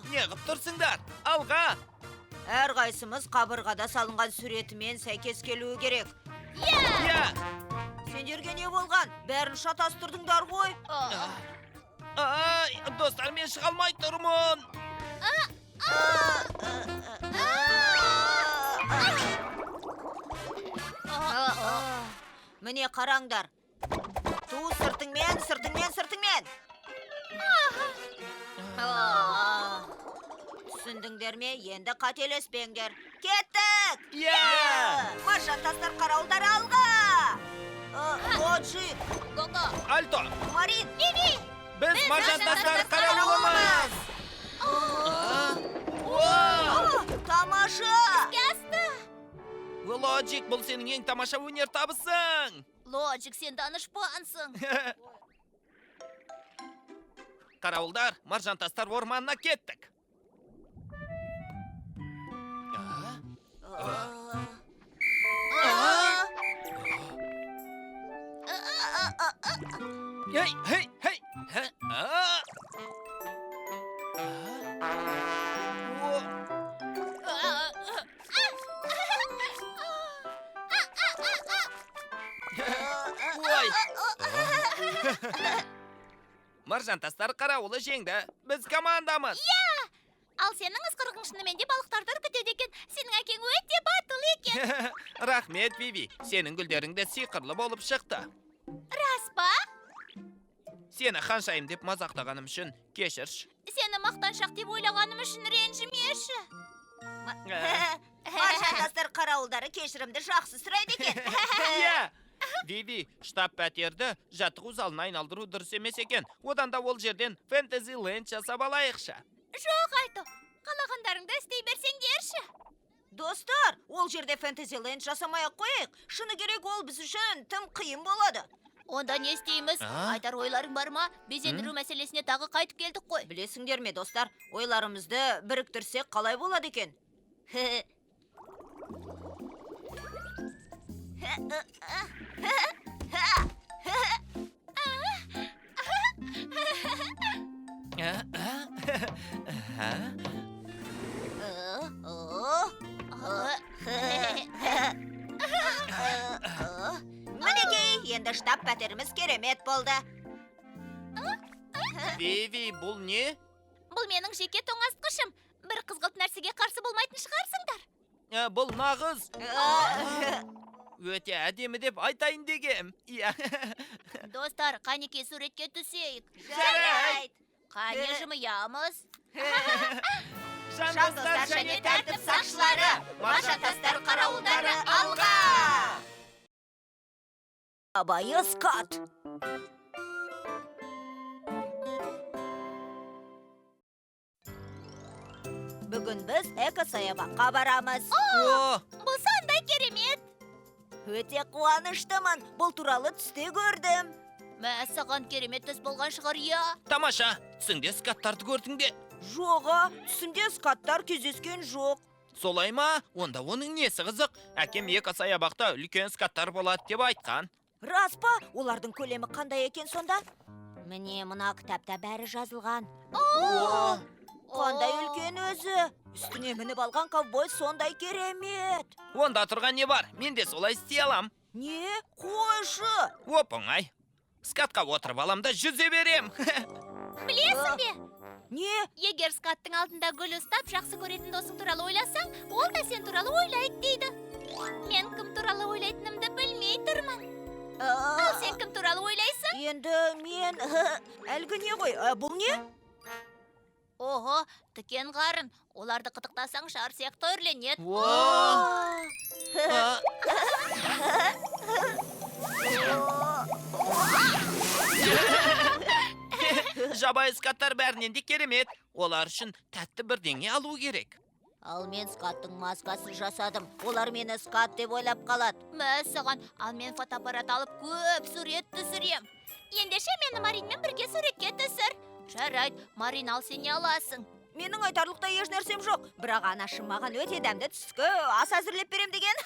Не қып тұрсыңдар? Алға! Әрқайсымыз қабырғада салынған суретімен сәйкес келуі керек. Иә! Сендерге не болған? Бәрін шатастырдыңдар ғой. Достар, мен шыға алмай тұрмын. Міне қараңдар. Ту сыртыңмен. Түсіндіңдер ме? Енді қателеспеңдер. Кеттік! Маржан тастар қарауылдар алға! Лоджик! Гого! Альто! Марин! Виви! Біз маржан тастар қарауылымыз! Тамаша! Кәсті! Лоджик, бұл сенің ең тамаша өнер табысың! Лоджик, сен данышпансың. Қарауылдар, маржан тастар орманына кеттік. Hey, hey, hey. Hä? Aa! Ой. Маржан тастар қарауылы жеңді. Біз командамыз. Ал сенің ысқырығың шынымен де балықтарды үркітеді екен. Сенің әкең өте батыл екен. Рахмет, Виви. Сенің гүлдерің де сиқырлы болып шықты. Рас па? Сені ханшайым деп мазақтағаным үшін кешірші. Сені мақтаншақ деп ойлағаным үшін ренжімеші. Маржандастар қарауылдары кешірімді жақсы сұрайды екен. Иә. Виви, штаб пәтерді жаттығу залына айналдыру дұрыс емес екен. Одан да ол жерден Фэнтезиленд жасап алайықшы. Жоқ, Айто. Қалағандарыңды істей берсеңдерші. Достар, ол жерде Фэнтезиленд жасамай-ақ қойық. Шыны керек ол біз үшін тым қиын болады. Онда не істейміз? Айтар ойларың бар ма? Безендіру мәселесіне тағы қайтып келдік қой. Білесіңдер ме, достар, ойларымызды біріктірсек қалай болады екен? Мінекей, енді штаб пәтеріміз керемет болды. Виви, бұл не? Бұл менің жеке тоңазытқышым. Бір қызғылт нәрсеге қарсы болмайтын шығарсыңдар. Бұл нағыз. Өте әдемі деп айтайын дегем. Иә. Достар, қанеке суретке түсейік. Жарайды. Қане жымиямыз. Жандостар және тәртіп сақшылары, маржантастар қарауылдары алға! Абайы Скат. Бүгін біз экосаябаққа барамыз. О, Бұл сандай керемет. Өте қуаныштымын. Бұл туралы түсте көрдім. Саған керемет түс болған шығар, иә. тамаша. Түсіңде скаттарды көрдің бе? Жоға, түсімде скаттар кездескен жоқ. Солай ма? Онда оның несі қызық? Әкем экосаябақта үлкен скаттар болады деп айтқан. Рас па? Олардың көлемі қандай екен сонда? Міне мына кітапта бәрі жазылған. Қандай үлкен өзі. Үстіне мініп алған ковбой сондай керемет. Онда тұрған не бар? Мен де солай істей алам. Не? Қойшы. Оп-оңай. Скатқа отырып алам да жүзе берем. Білесің бе? Не? Егер скаттың алдында гүл ұстап, жақсы көретін досың туралы ойласаң, ол да сен туралы ойлайды дейді. Мен кім туралы ойлайтынымды білмей тұрмын. Ал сен кім туралы ойлайсың? Енді мен... Әлгі не ғой? Бұл не? Ого, тікен қарын. Оларды қытықтасаң шар сияқты үрленеді. Жабайы скаттар бәрінен де керемет. Олар үшін тәтті бірдеңе алу керек. Ал мен скаттың маскасын жасадым. Олар мені скат деп ойлап қалады. Саған, ал мен фотоаппарат алып көп сурет түсірем. Ендеше мені Маринмен бірге суретке түсір. Жарайды, Марин, ал сен не аласың? Менің айтарлықтай еш нәрсем жоқ. Бірақ анашым маған өте дәмді түскі ас әзірлеп берем деген.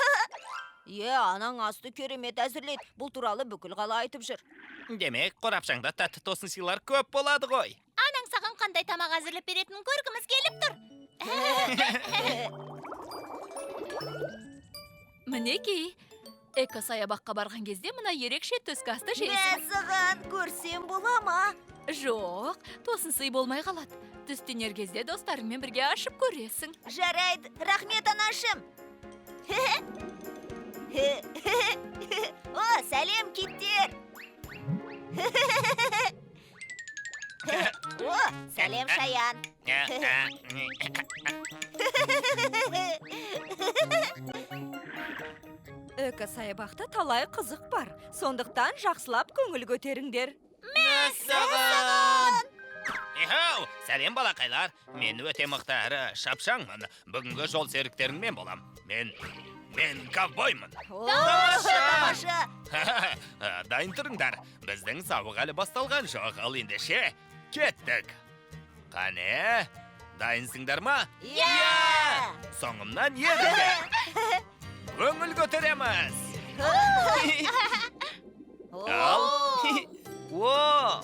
Анаң асты керемет әзірлейді. Бұл туралы бүкіл қала айтып жүр. Демек, қорапшаңда тәтті тосын сыйлар көп болады ғой. Анаң саған қандай тамақ әзірлеп беретінін көргіміз келіп тұр. Мінекей, экосаябаққа барған кезде мына ерекше түскі асты жейсің. Саған көрсем бола ма? Жоқ, тосын сый болмай қалады. Түстенер кезде достарыңмен бірге ашып көресің. Жарайды, рахмет анашым. О, сәлем киттер. О, сәлем шаян. Экосаябақта талай қызық бар. Сондықтан жақсылап көңіл көтеріңдер. Мәссаған! Сәлем балақайлар. Мен өте мықты әрі шапшаңмын. Бүгінгі жол серіктеріңмен болам. Мен ковбоймын. Тамаша. Дайын тұрыңдар. Біздің сабық әлі басталған жоқ. Ал ендеше кеттік. Қане, дайынсыңдар ма? Иә! Соңымнан егіңдер. Көңіл көтереміз. Ал. О!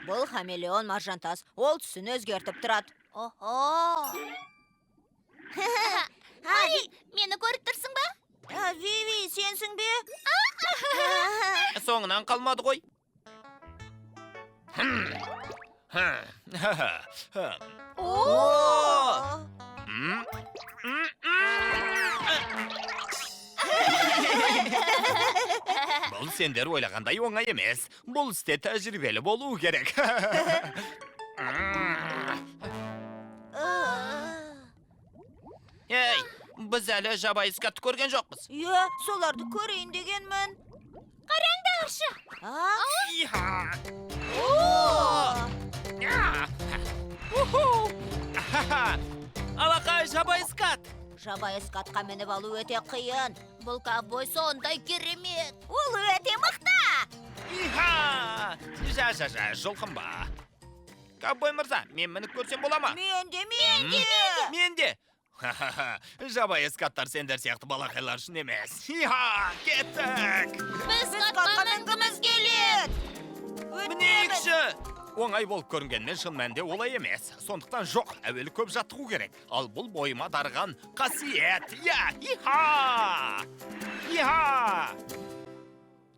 Бұл хамелеон маржантас. Ол түсін өзгертіп тұрады. Марин, мені көріп тұрсың ба? Виви, сенсің бе? Соңынан қалмады ғой. Бұл сендер ойлағандай оңай емес. Бұл істе тәжірибелі болу керек. Ей, біз әлі жабайы скатты көрген жоқпыз. Соларды көрейін дегенмін. Қараңдаршы. Алақай жабайы скат. Жабайы скатқа мініп алу өте қиын. Бұл ковбой сондай керемет. Ол өте мықты. Жа, жұлқынба. Ковбой мырза, мен мініп көрсем бола ма? Мен де. Мен де. Жабайы скаттар сендер сияқты балақайлар үшін емес. Кеттік. Біз скатқа мінгіміз келеді. Мінейікші. Оңай болып көрінгенмен шын мәнінде олай емес. Сондықтан жоқ, әуелі көп жаттығу керек. Ал бұл бойыма дарыған қасиет.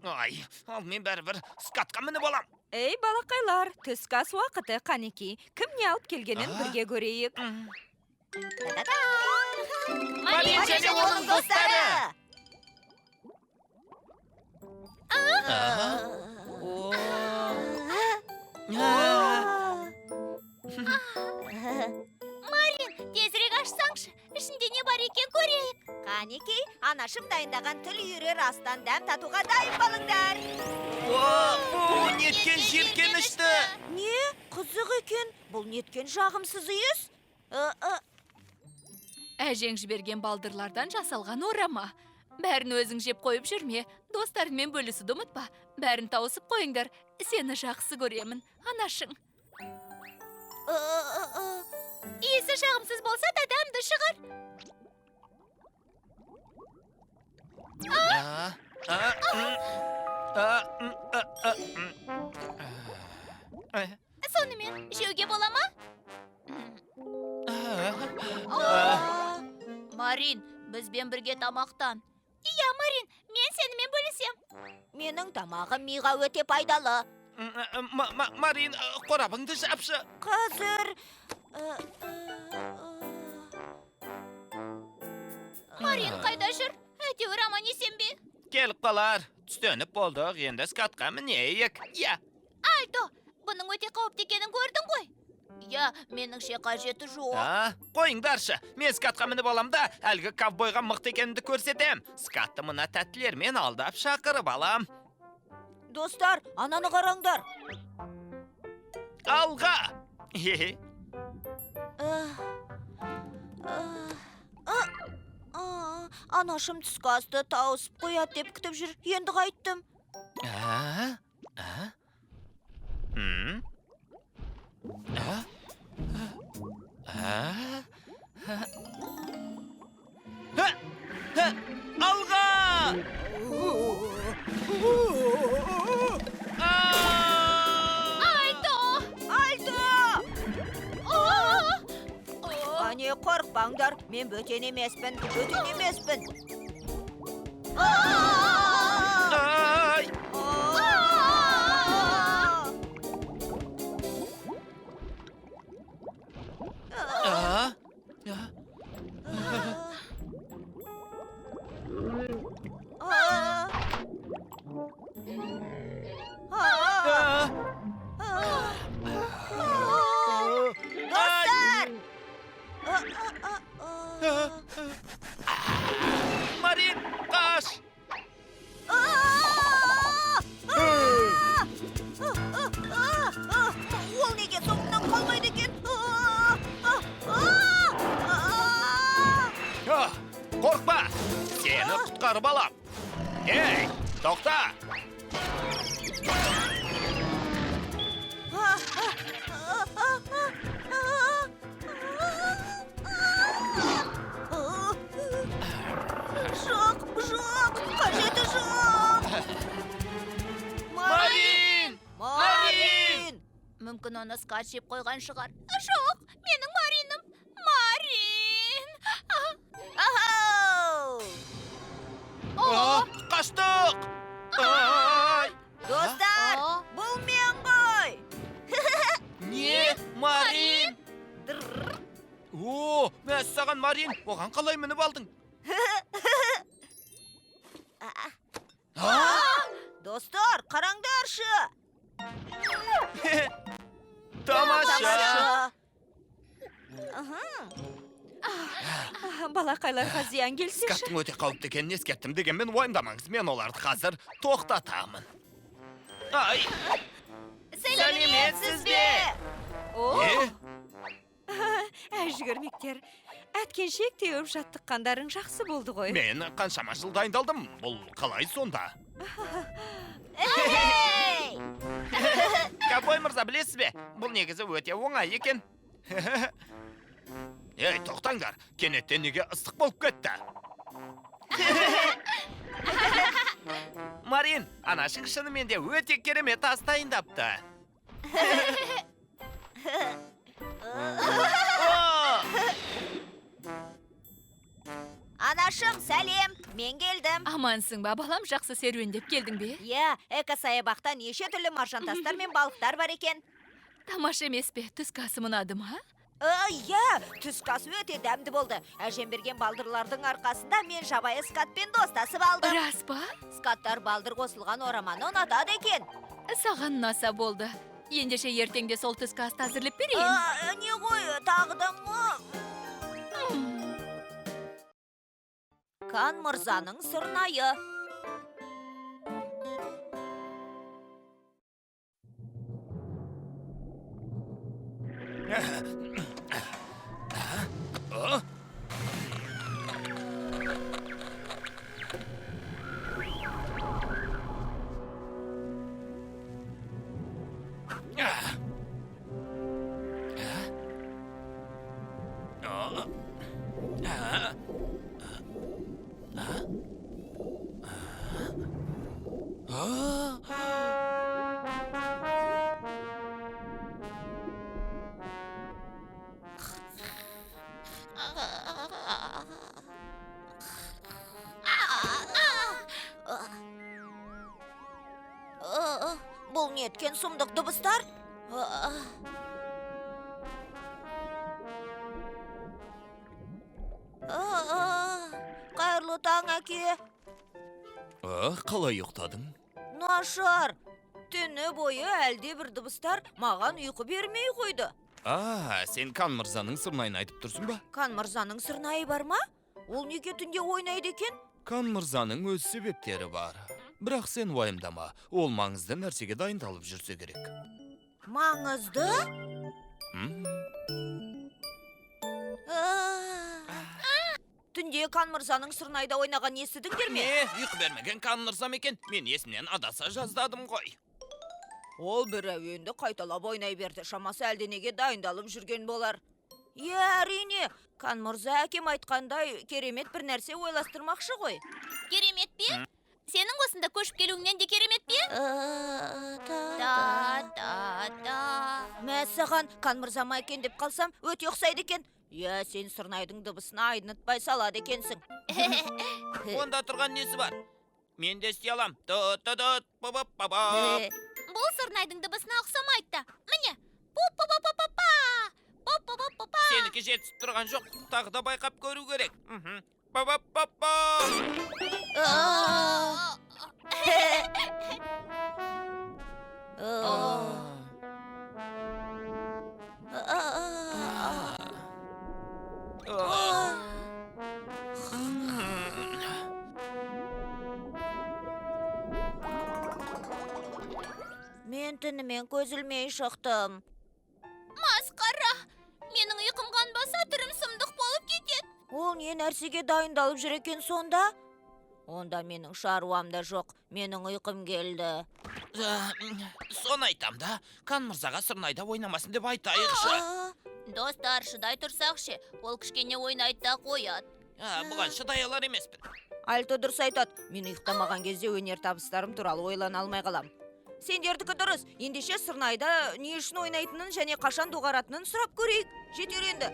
Ай, ал мен бәрібір скатқа мініп алам. Ей, балақайлар, түскі ас уақыты қанеки. Кім не алып келгенін бірге көрейік. Марин және оның достары. Марин, тезірек ашсаңшы. Ішінде не бар екен көрейік. Қанеки, анашым дайындаған тіл үйірер астан дәм татуға дайын болыңдар. Неткен жиіркенішті. Не? Қызық екен. Бұл неткен жағымсыз иіс? Әжең жіберген балдырлардан жасалған орама. Бәрін өзің жеп қойып жүрме. Достарыңмен бөлісуді ұмытпа. Бәрін тауысып қойыңдар. Сені жақсы көремін, анашың. Иісі жағымсыз болса да дәмді шығар. Сонымен, жеуге бола ма? Марин, бізбен бірге тамақтан. Иә, Марин, мен сенімен бөлісем. Менің тамағым миға өте пайдалы. Марин, қорабыңды жапшы. Қазір... Марин қайда жүр? Әйтеуір аман есен бе? Келіп қалар. Түстеніп болдық, енді скатқа мінейік. Альто, бұның өте қауіпті екенін көрдің ғой? Я, меніңше қажеті жоқ. Қойыңдаршы, мен скатқа мініп алам да, әлгі ковбойға мықты екенімді көрсетем. Скатты мына тәттілермен алдап шақырып алам. Достар, ананы қараңдар. Алға! Анашым түскі асты тауысып қояды деп күтіп жүр. Енді қайттым. Алға! Альто! Ане, қорқпаңдар. Мен бөтен емеспін. Ай! Достар! Марин, қаш! Ол неге соңымнан қалмайды екен? Сені құтқарып алам. Ей, тоқта! Жоқ, қажеті жоқ. Марин! Марин! Мүмкін оны скат жеп қойған шығар. Жоқ, менің Мариным. Марин! Қаштық! Ай! Достар, бұл мен ғой. Не? Марин! О, мәссаған Марин, оған қалай мініп алдың? Достар, қараңдаршы. Тамаша! Балақайларға зиян келсеші. Скаттың өте қауіпті екенін ескерттім дегенмен уайымдамаңыз, мен оларды қазір тоқтатамын. Ай! Сәлеметсіз бе? Жүгірмектер, әткеншек теуіп жаттыққандарың жақсы болды ғой. Мен қаншама жыл дайындалдым, бұл қалай сонда? Ковбой мырза, білесіз бе? Бұл негізі өте оңай екен. Ей, тоқтаңдар, кенеттен неге ыстық болып кетті? Марин, анашың шынымен де өте керемет ас дайындапты. Анашым, сәлем, мен келдім. Амансың ба, балам, жақсы серуендеп келдің бе? Эко-саябақта неше түрлі маржантастар мен балықтар бар екен. Тамаша емес пе, түскі асым ұнады ма? Түскі асы өте дәмді болды. Әжем берген балдырлардың арқасында мен жабайы скатпен достасып алдым. Рас па? Скаттар балдыр қосылған ораманы ұнатады екен. Саған ұнаса болды. Ендеше ертеңде сол түскі асты әзірлеп берейін. Не ғой, тағы да мұ? Кан мырзаның сырнайы. Бұл неткен сұмдық дыбыстар? Қайырлы таң, әке. Қалай ұйықтадың? Нашар. Түні бойы әлде бір дыбыстар маған ұйқы бермей қойды. Сен Кан мырзаның сырнайын айтып тұрсың ба? Кан мырзаның сырнайы бар ма? Ол неге түнде ойнайды екен? Кан мырзаның өз себептері бар. Бірақ сен уайымдама, ол маңызды нәрсеге дайындалып жүрсе керек. Маңызды? Түнде Кан мырзаның сырнайда ойнаған естідіңдер ме? Ұйқы бермеген Кан мырзам екен, мен есімнен адаса жаздадым ғой. Ол бір әуенді қайталап ойнай берді, шамасы әлденеге дайындалып жүрген болар. Әрине, Кан мырза әкем айтқандай керемет бір нәрсе ойластырмақшы ғой. Керемет пе? Сенің осында көшіп келуіңнен де керемет пе? Мәссаған, Кан мырзама екен деп қалсам, өте ұқсайды екен. Сен сырнайдың дыбысына айнытпай салады екенсің. Онда тұрған несі бар? Мен де істей алам. Тұт-тұт, па-па-па-па. Бұл сырнайдың дыбысына ұқсамайды да. Міне, пу-па-па-па-па-па. Пу-па-па-па-па. Сенікі жетісіп тұрған жоқ, тағы да байқап көру керек. Па-па-па-па. Мен түнімен көз ілмей шықтым. Масқара, менің ұйқым қанбаса түрім сұмдық болып кетеді. Ол не нәрсеге дайындалып жүр екен сонда? Онда менің шаруам да жоқ, менің ұйқым келді. Соны айтам да, қан мырзаға сырнайда ойнамасын деп айтайықшы. Достар, шыдай тұрсақ ше, ол кішкене ойнайды да қояды. Бұған шыдай алар емеспін. Альто дұрыс айтады, мен ұйықтамаған кезде өнер табыстарым туралы ойлана алмай қалам. Сендердікі дұрыс, ендеше сырнайда не үшін ойнайтынын және қашан доғаратынын сұрап көрейік. Жетер енді.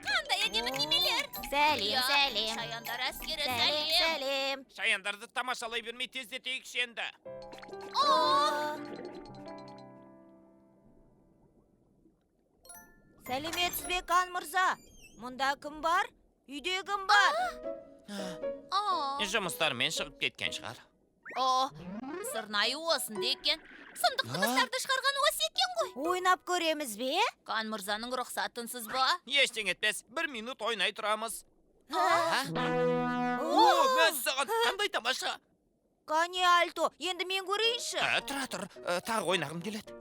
Қандай әдемі немелер. Сәлем, сәлем. Шаяндар әскері, Сәлем, сәлем. сәлем. Шаяндарды тамашалай бермей тездетейікші енді. Сәлеметсіз бе, қан мырза? Мұнда кім бар? Үйде кім бар? Жұмыстармен шығып кеткен шығар. Сырнайы осында екен. Сұмдық дыбыстарды шығарған осы екен ғой. Ойнап көреміз бе? Қан мырзаның рұқсатынсыз ба? Ештең етпес, 1 минут ойнай тұрамыз. О, Мәссаған, қандай тамаша. Қане Альто, енді мен көрейінші. Тұр, тағы ойнағым келеді.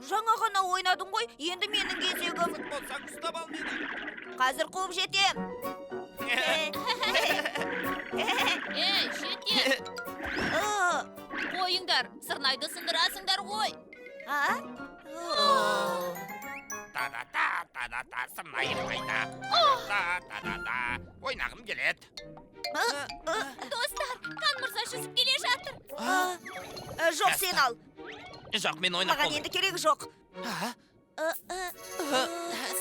Жаңа ғана ойнадың ғой, енді менің кезегім. Болсаң ұстап ал мені. Қазір қуып жетем. Ей, шетел. Қойыңдар, сырнайды сындырасыңдар ғой. Та-да-та, сырнайым қайда. Та-да-та, ойнағым келеді. Достар, қан мырза жүзіп келе жатыр. Жоқ, сен ал. Жоқ, мен ойнап Маған енді керегі жоқ.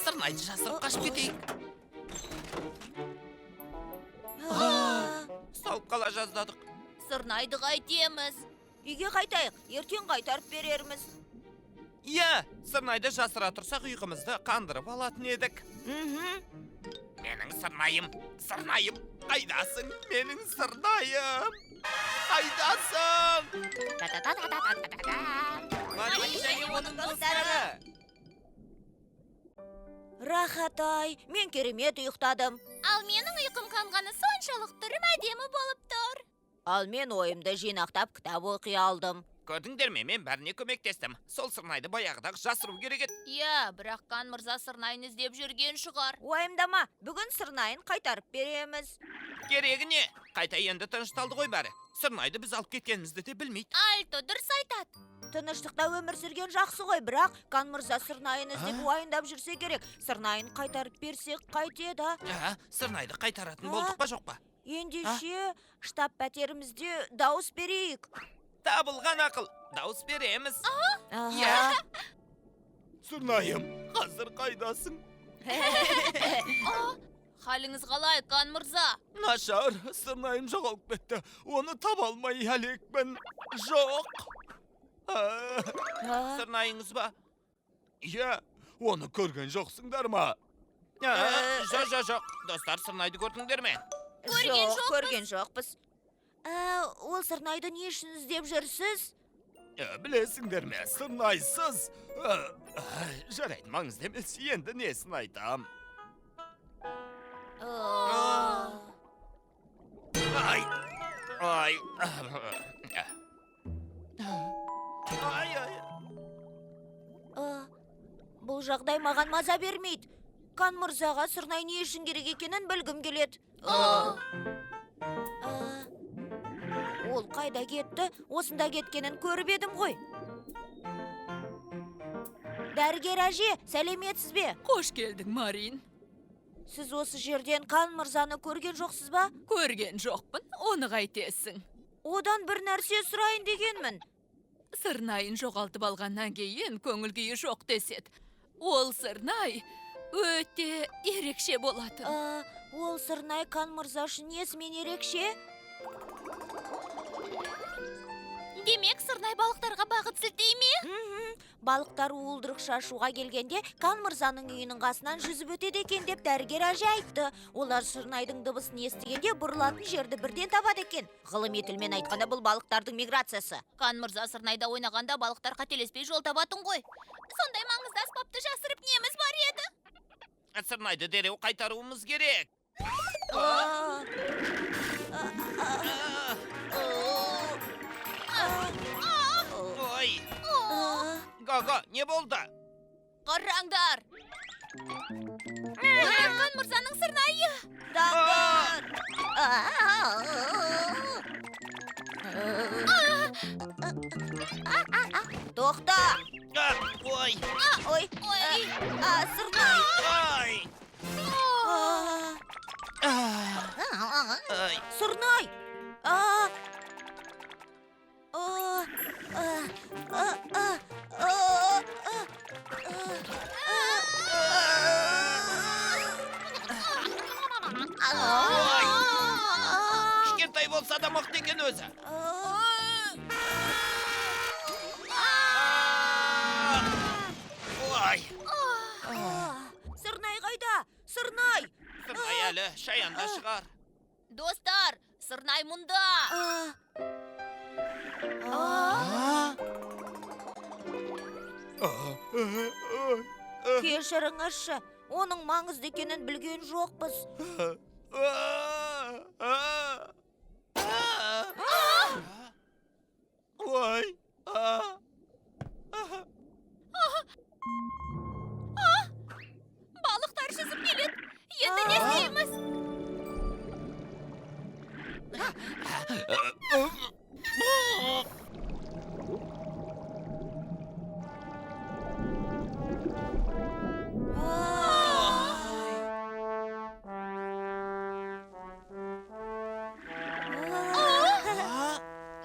Сырнайды жасырып қашып кетейік. Салып қала жаздадық. Сырнайды қайтеміз. Үйге қайтайық, ертең қайтарып берерміз. Иә, сырнайды жасыра тұрсақ ұйқымызды қандырып алатын едік. Менің сырнайым, қайдасың? Менің сырнайым, қайдасың? Мария және оның достары. Рахат-ай, мен керемет ұйықтадым. Ал менің ұйқым қанғаны соншалық түрім әдемі болып тұр. Ал мен ойымды жинақтап кітап оқи алдым. Көрдіңдер ме, мен бәріне көмектестім. Сол сырнайды баяғыдағы жасыру керек еді. Иә, бірақ қан мырза сырнайын іздеп жүрген шығар. Уайымдама, бүгін сырнайын қайтарып береміз. Керегі не? Қайта енді тынышталды ғой бәрі. Сырнайды біз алып кеткенімізді де білмейді. Альто дұрыс айтады. Тыныштықта өмір сүрген жақсы ғой, бірақ қан мырза сырнайын іздеп уайымдап жүрсе керек. Сырнайын қайтарып берсек қайтеді. Сырнайды қайтаратын болдық па жоқ па? Ендеше штаб пәтерімізде дауыс берейік. Табылған ақыл, дауыс береміз. Сырнайым, қазір қайдасың? Халіңіз қалай, қан мырза? Нашар, сырнайым жоғалып кетті. Оны таба алмай әлекпін. Жоқ. Сырнайыңыз ба? Иә, оны көрген жоқсыңдар ма? Жоқ. Достар, сырнайды көрдіңдер ме? Көрген жоқпыз. Ол сырнайды не үшін іздеп жүрсіз? Білесіңдер ме, сырнайсыз. Жарайды, маңызды емес, енді несін айтам. Ай. Бұл жағдай маған маза бермейді. Қан мырзаға сырнай не үшін керек екенін білгім келеді. Ол қайда кетті? Осында кеткенін көріп едім ғой. Дәрігер әже, сәлеметсіз бе? Қош келдің, Марин. Сіз осы жерден қан мырзаны көрген жоқсыз ба? Көрген жоқпын, оны қайтесің. Одан бір нәрсе сұрайын дегенмін. Сырнайын жоғалтып алғаннан кейін көңіл күйі жоқ деседі. Ол сырнай өте ерекше болатын. Ол сырнай қан мырза үшін несімен ерекше? Демек, сырнай балықтарға бағыт сілтей ме? Балықтар уылдырық шашуға келгенде қан мырзаның үйінің қасынан жүзіп өтеді екен деп дәрігер әже айтты. Олар сырнайдың дыбысын естігенде бұрылатын жерді бірден табады екен. Ғылыми тілмен айтқанда бұл балықтардың миграциясы. Қан мырза сырнайда ойнағанда балықтар қателеспей жол табатын ғой. Сондай маңызды аспапты жасырып неміз бар еді? Сырнайды дереу қайтаруымыз керек. Ой, Гого, не болды? Қараңдар. Хан мырзаның сырнайы. Таңдар. Тоқта. Ой, Ой. Сырнай. ой. Ай. Сырнай. Ой. Кішкентай болса да мықты екен өзі. Ой, Сырнай қайда? Сырнай. сырнай әлі шаянда шығар. Достар, сырнай мұнда. Кешіріңізші, оның маңызды екенін білген жоқпыз. Ой. Балықтар жүзіп келеді. Енді не істейміз?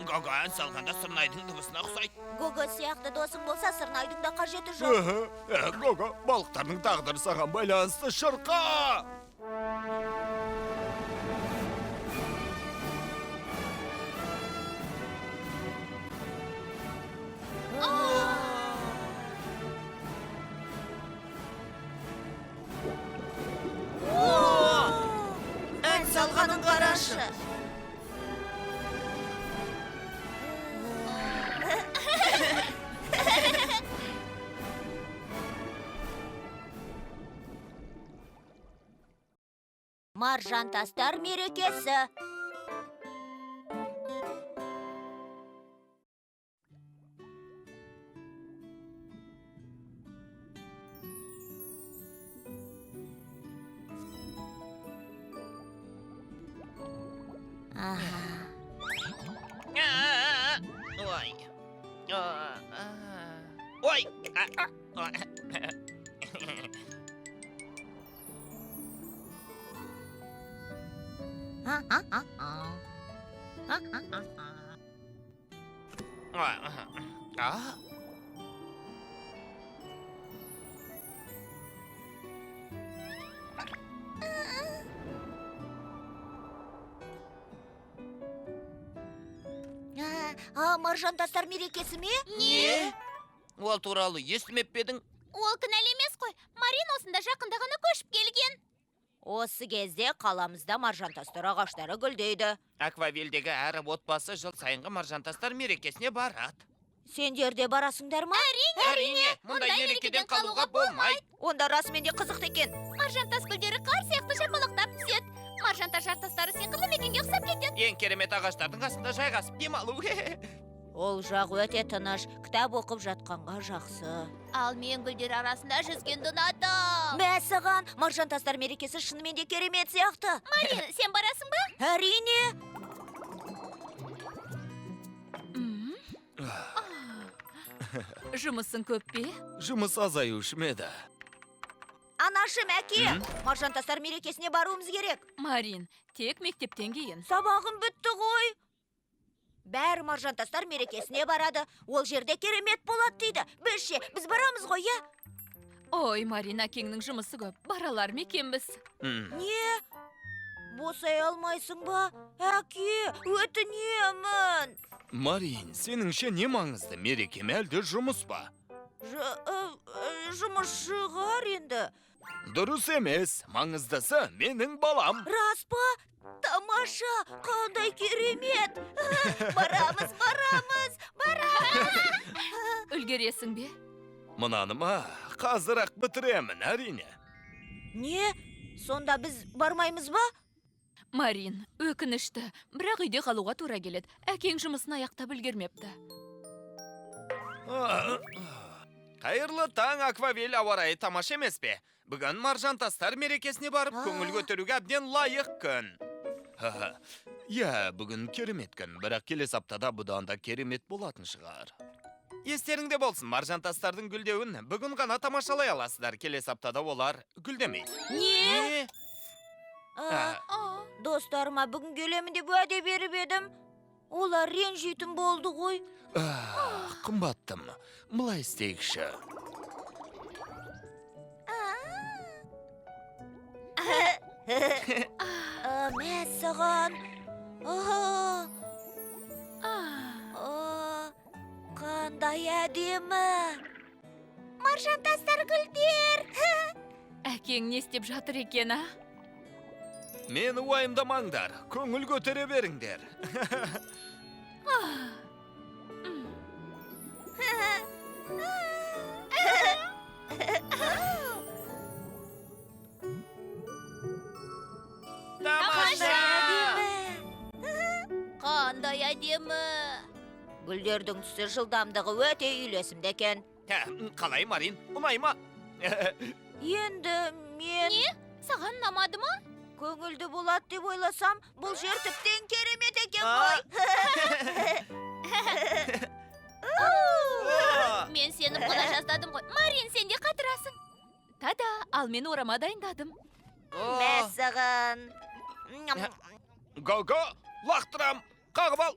Гого ән салғанда сырнайдың дыбысына ұқсайды. Гого сияқты досың болса, Сырнайдың да қажеті жоқ. Гого, балықтардың тағдыры саған байланысты шырқа. Ән салғанын қарашы. Маржантастар мерекесі. Ой. Ой. Маржантастар мерекесі ме? Не? Ол туралы естімеп пе едің? Ол кінәлі емес қой. Марин осында жақында ғана көшіп келген. Осы кезде қаламызда маржантастар ағаштары гүлдейді. Аквавилдегі әр отбасы жыл сайынғы маржантастар мерекесіне барады. Сендер де барасыңдар ма? Әрине, мұндай мерекеден қалуға болмайды. Онда расымен де қызықты екен. Маржантас гүлдері қар сияқты жапалақтап түседі. Маржантас жартастары сиқырлы мекенге ұқсап кетеді. Ең керемет ағаштардың қасында жайғасып демалу. Ол жақ өте тыныш, кітап оқып жатқанға жақсы. Ал мен гүлдер арасында жүзгенді ұнатам. Мә саған, маржантастар мерекесі шынымен де керемет сияқты. Марин, сен барасың ба? Әрине. Жұмысың көп пе? Жұмыс азаюшы ма еді? Анашым, әке, маржантастар мерекесіне баруымыз керек. Марин, тек мектептен кейін. Сабағым бітті ғой. Бәрі маржантастар мерекесіне барады. Ол жерде керемет болады дейді. Біз барамыз ғой, я? Ой, Марин, әкеңнің жұмысы көп. Баралар ма екенбіз? Не? Босай алмайсың ба? Әке, өтінемін. Марин, сеніңше не маңызды, мереке ме әлде жұмыс па? Жұмыс шығар енді. Дұрыс емес, маңыздысы менің балам. Рас па? Тамаша, қандай керемет. Барамыз. Үлгересің бе? Мұнаны ма, қазір-ақ бітіремін, әрине. Не? Сонда біз бармаймыз ба? Марин, өкінішті, бірақ үйде қалуға тура келеді. Әкең жұмысын аяқтап үлгермепті. Қайырлы таң, Аквавель, ауа райы тамаша емес пе? Бүгін маржантастар мерекесіне барып, көңіл көтеруге әбден лайық күн. Бүгін керемет күн, бірақ келесі аптада бұдан да керемет болатын шығар. Естеріңде болсын, маржантастардың гүлдеуін бүгін ғана тамашалай аласыздар. Келесі аптада олар гүлдемейді. Не? Достарыма бүгін келемін деп уәде беріп едім. Олар ренжитін болды ғой. Қымбаттым, мұлай істейікші. Мәссаған. Қандай әдемі. Маржантастар гүлдер. Әкең не істеп жатыр екен, а? Мені уайымдамаңдар, көңіл көтере беріңдер. Қандай әдемі. Гүлдердің түсі жылдамдығы өте үйлесімді екен. Қалай, Марин, ұнай ма? Енді мен... Не? Саған ұнамады ма? Көңілді болады деп ойласам, бұл жер тіптен керемет екен ғой. Мен сені бұна жаздадым ғой. Марин, сен де қатырасың. Тада, ал мен орама дайындадым. Мәссаған. Го-го, лақтырам, қағып ал.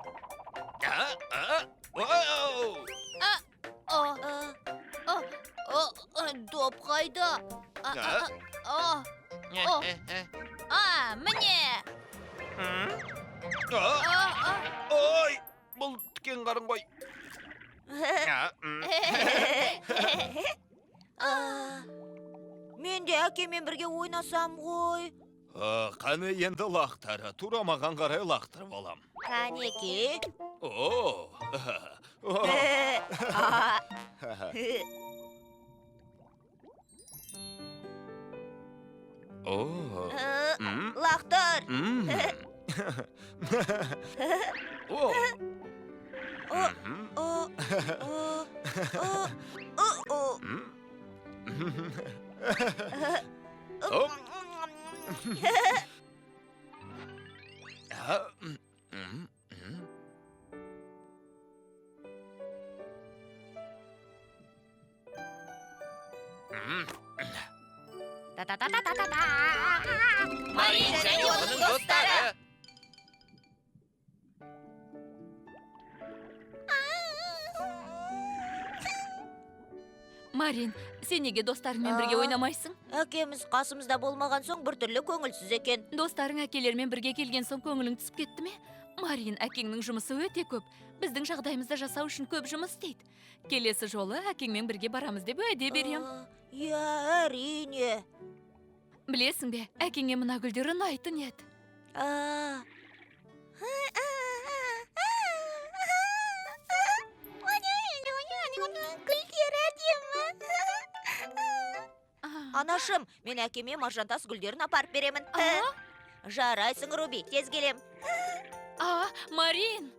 Доп қайда? Міне. Ой, бұл тікен қарын ғой. Мен де әкемен бірге ойнасам ғой. Қаны енді лақтары, тура маған қарай лақтырып алам. Қанеке? Лақтыр. Марин және оның достары. Марин, сен неге достарыңмен бірге ойнамайсың? Әкеміз қасымызда болмаған соң біртүрлі көңілсіз екен. Достарың әкелермен бірге келген соң көңілің түсіп кетті ме? Марин, әкеңнің жұмысы өте көп. Біздің жағдайымызды жасау үшін көп жұмыс істейді. Келесі жолы әкеңмен бірге барамыз деп уәде берем. Әрине. Білесің бе, әкеңе мына гүлдер ұнайтын еді. Гүлдер әдемі. Анашым, мен әкеме маржантас гүлдерін апарып беремін. Жарайсың, Руби, тез келем. Марин!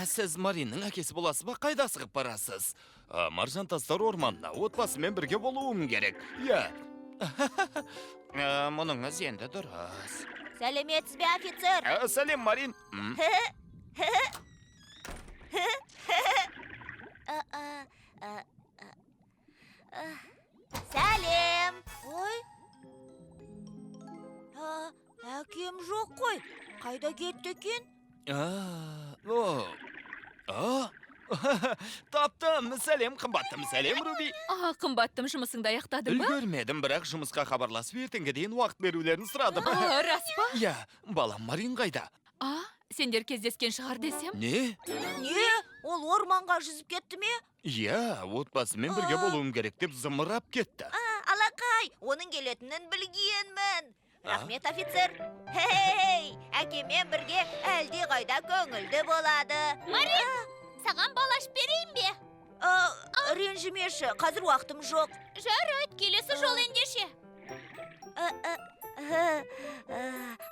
Сіз Мариннің әкесі боласыз ба, қайда сығып барасыз? Маржантастар орманына отбасымен бірге болуым керек. Мұныңыз енді дұрыс. Сәлеметсіз бе, офицер? Сәлем, Марин. Сәлем. Ой. Әкем жоқ қой. Қайда кетті екен? Таптым, сәлем, қымбаттым, сәлем, Руби. Қымбаттым, жұмысыңды аяқтадың ба? Үлгермедім, бірақ жұмысқа хабарласып ертеңге дейін уақыт берулерін сұрадым. Рас па? Балам Марин қайда? Сендер кездескен шығар десем? Не? Не? Ол орманға жүзіп кетті ме? Отбасымен бірге болуым керек деп зымырап кетті. Алақай, оның келетінін білгенмін. Рахмет, офицер. Хей, әкемен бірге әлде қайда көңілді болады. Марин, саған балаш берейін бе? Ренжімеші, қазір уақытым жоқ. Жарайды, келесі жол ендеше.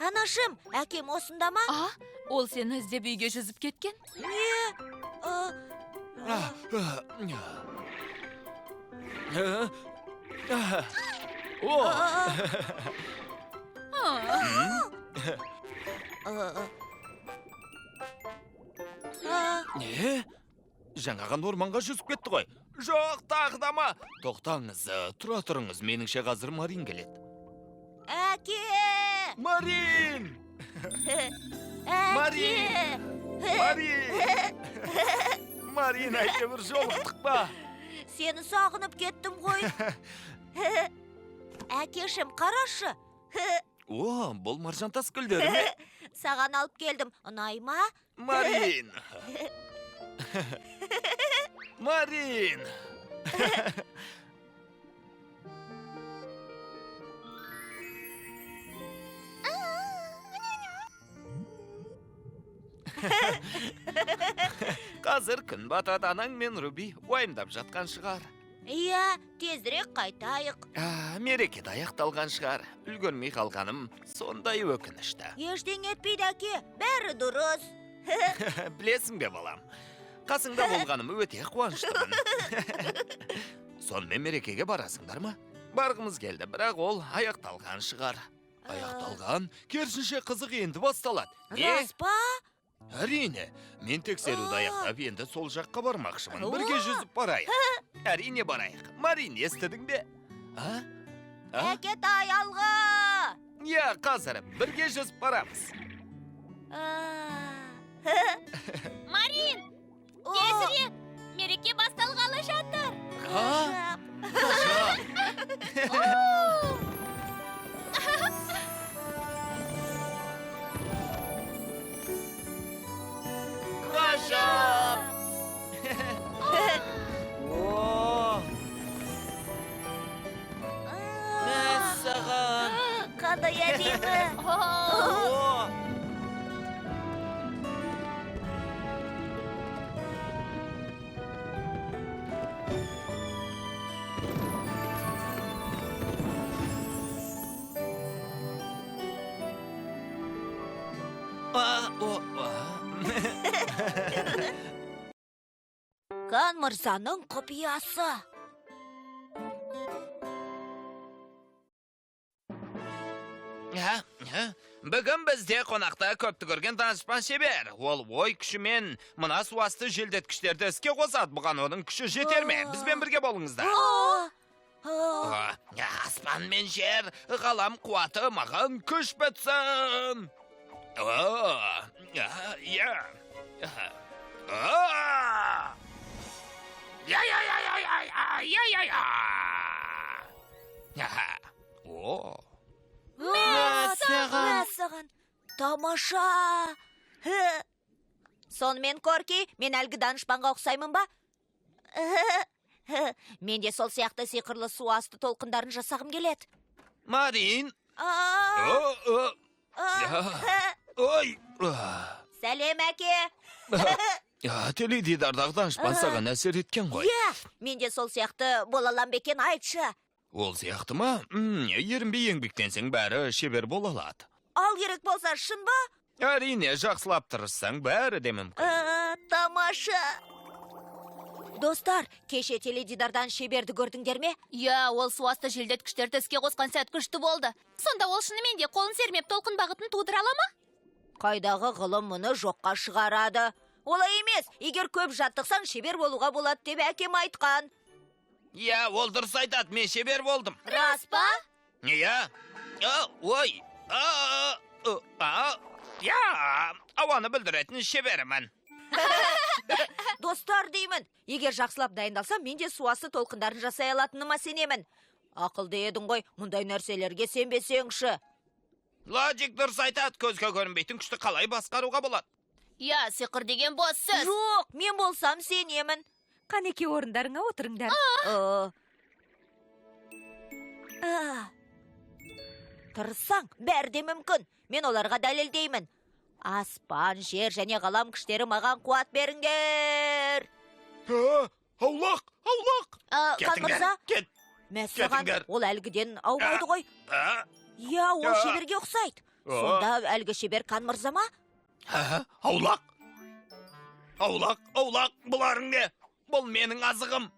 Анашым, әкем осында ма? Ол сені іздеп үйге жүзіп кеткен? Не? Не? Жаңаған орманға жүзіп кетті ғой. Жоқ, тағдама. Тоқтаңыз, тұра тұрыңыз, меніңше қазір Марин келеді. Әке! Марин! Әке! Марин! Марин, әйтеуір жолықтық па? Сені сағынып кеттім ғой. Әкешім, қарашы. О, бұл маржантас гүлдері ме? Саған алып келдім. Ұнай ма? Марин! Марин! Қазір күн батады, анаң мен Руби уайымдап жатқан шығар. Иә, тезірек қайтайық. Мереке аяқталған шығар. Үлгермей қалғаным сондай өкінішті. Ештеңе етпейді, әке. Бәрі дұрыс. Білесің бе, балам? Қасыңда болғаным өте қуаныштымын. Сонымен мерекеге барасыңдар ма? Барғымыз келді, бірақ ол аяқталған шығар. Аяқталған? Керісінше қызық енді басталады. Рас па? Әрине, мен тексеруді аяқтап енді сол жаққа бармақшымын. Бірге жүзіп барайық. Әрине барайық. Марин, естідің бе? Әкетай, алға! Я, қазір бірге жүзіп барамыз. Марин, тезірек, мереке басталғалы жатыр. Ғажап! Мәссаған! Қандай әдемі! Қан мырзаның құпиясы. Бүгін бізде қонақта көпті көрген данышпан шебер. Ол ой күшімен мына суасты желдеткіштерді іске қосады. Бұған оның күші жетер ме? Бізбен бірге болыңыздар. Аспан мен жер, ғалам қуаты маған күш бітсін. Мәссаған! Тамаша! Сонымен, Корки, мен әлгі данышпанға ұқсаймын ба? Мен де сол сияқты сиқырлы су асты толқындарын жасағым келеді. Марин! Сәлем, әке! Теледидардағы данышпан саған әсер еткен ғой. Мен де сол сияқты бола алам ба екен, айтшы. Ол сияқты ма? Ерінбей еңбектенсең бәрі шебер бола алады. Ал керек болса шын ба? Әрине, жақсылап тырыссаң бәрі де мүмкін. Тамаша! Достар, кеше теледидардан шеберді көрдіңдер ме? Я, ол суасты желдеткіштерді іске қосқан сәт күшті болды. Сонда ол шынымен де қолын сермеп толқын бағытын тудыра ала ма? Қайдағы ғылым мұны жоққа шығарады. Олай емес, егер көп жаттықсаң шебер болуға болады деп әкем айтқан. Я, ол дұрыс айтады, мен шебер болдым. Рас па? Я, ой, ауаны білдіретін шеберімін. Достар деймін, егер жақсылап дайындалсам, мен де суасы толқындарын жасай алатыныма сенемін. Ақылды едің ғой, мұндай нәрселерге сенбесеңші. Логик дұрыс айтады, көзге көрінбейтін күшті қалай басқаруға болады. Я, сиқыр деген бос сөз. Жоқ, мен болсам сенемін. Қанеке орындарыңа отырыңдар. Тырыссаң, бәрі де мүмкін. Мен оларға дәлелдеймін. Аспан, жер және ғалам күштері маған қуат беріңдер. Аулақ, аулақ. Қан мырза, кет. мен саған Кетіңдер. ол әлгіден аумайды ғой. А, Иә, ол А. шеберге ұқсайды. Сонда әлгі шебер қан мырза ма? аулақ. Аулақ, бұларың не? Бұл менің азығым.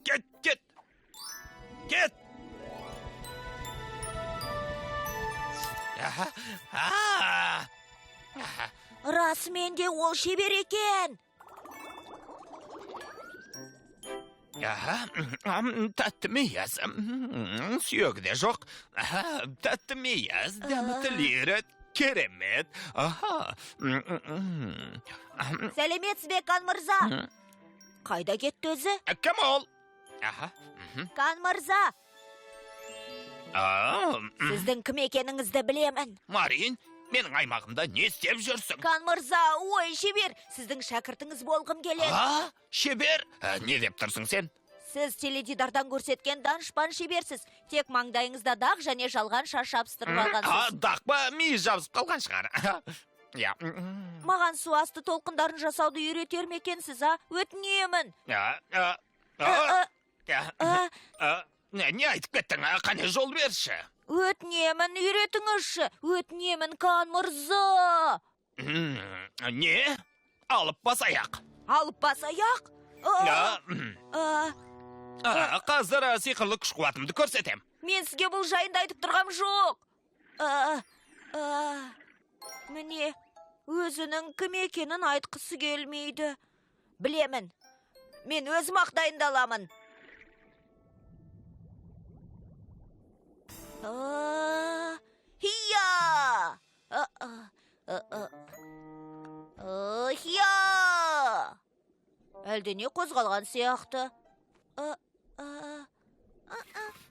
Кет. Кет. Расымен де ол шебер екен. Тәтті мейіз. Сүйегі де жоқ. Тәтті мейіз. Дәмі тілері керемет. Сәлеметсіз бе, қан мырза? Қайда кетті өзі? Кім ол? Қан мырза, сіздің кім екеніңізді білемін. Марин, менің аймағымда не істеп жүрсің? Қан мырза, ой шебер, сіздің шәкіртіңіз болғым келеді. Шебер? Не деп тұрсың сен? Сіз теледидардан көрсеткен данышпан шеберсіз. Тек маңдайыңызда дақ және жалған шаш жабыстырып алғансыз. Дақ па, миы жабысып қалған шығар. Маған су асты толқындарын жасауды үйретер ме екенсіз, Өтінемін. Не айтып кеттің? Қане жол берші. Өтінемін, үйретіңізші. Өтінемін, қан мырза. Не? Алып басаяқ. Алып басаяқ? Қазір сиқырлы күш қуатымды көрсетем. Мен сізге бұл жайында айтып тұрғам жоқ. Міне, өзінің кім екенін айтқысы келмейді. Білемін, мен өзім ақ дайындаламын. Хия! Хия! Әлде не қозғалған сияқты?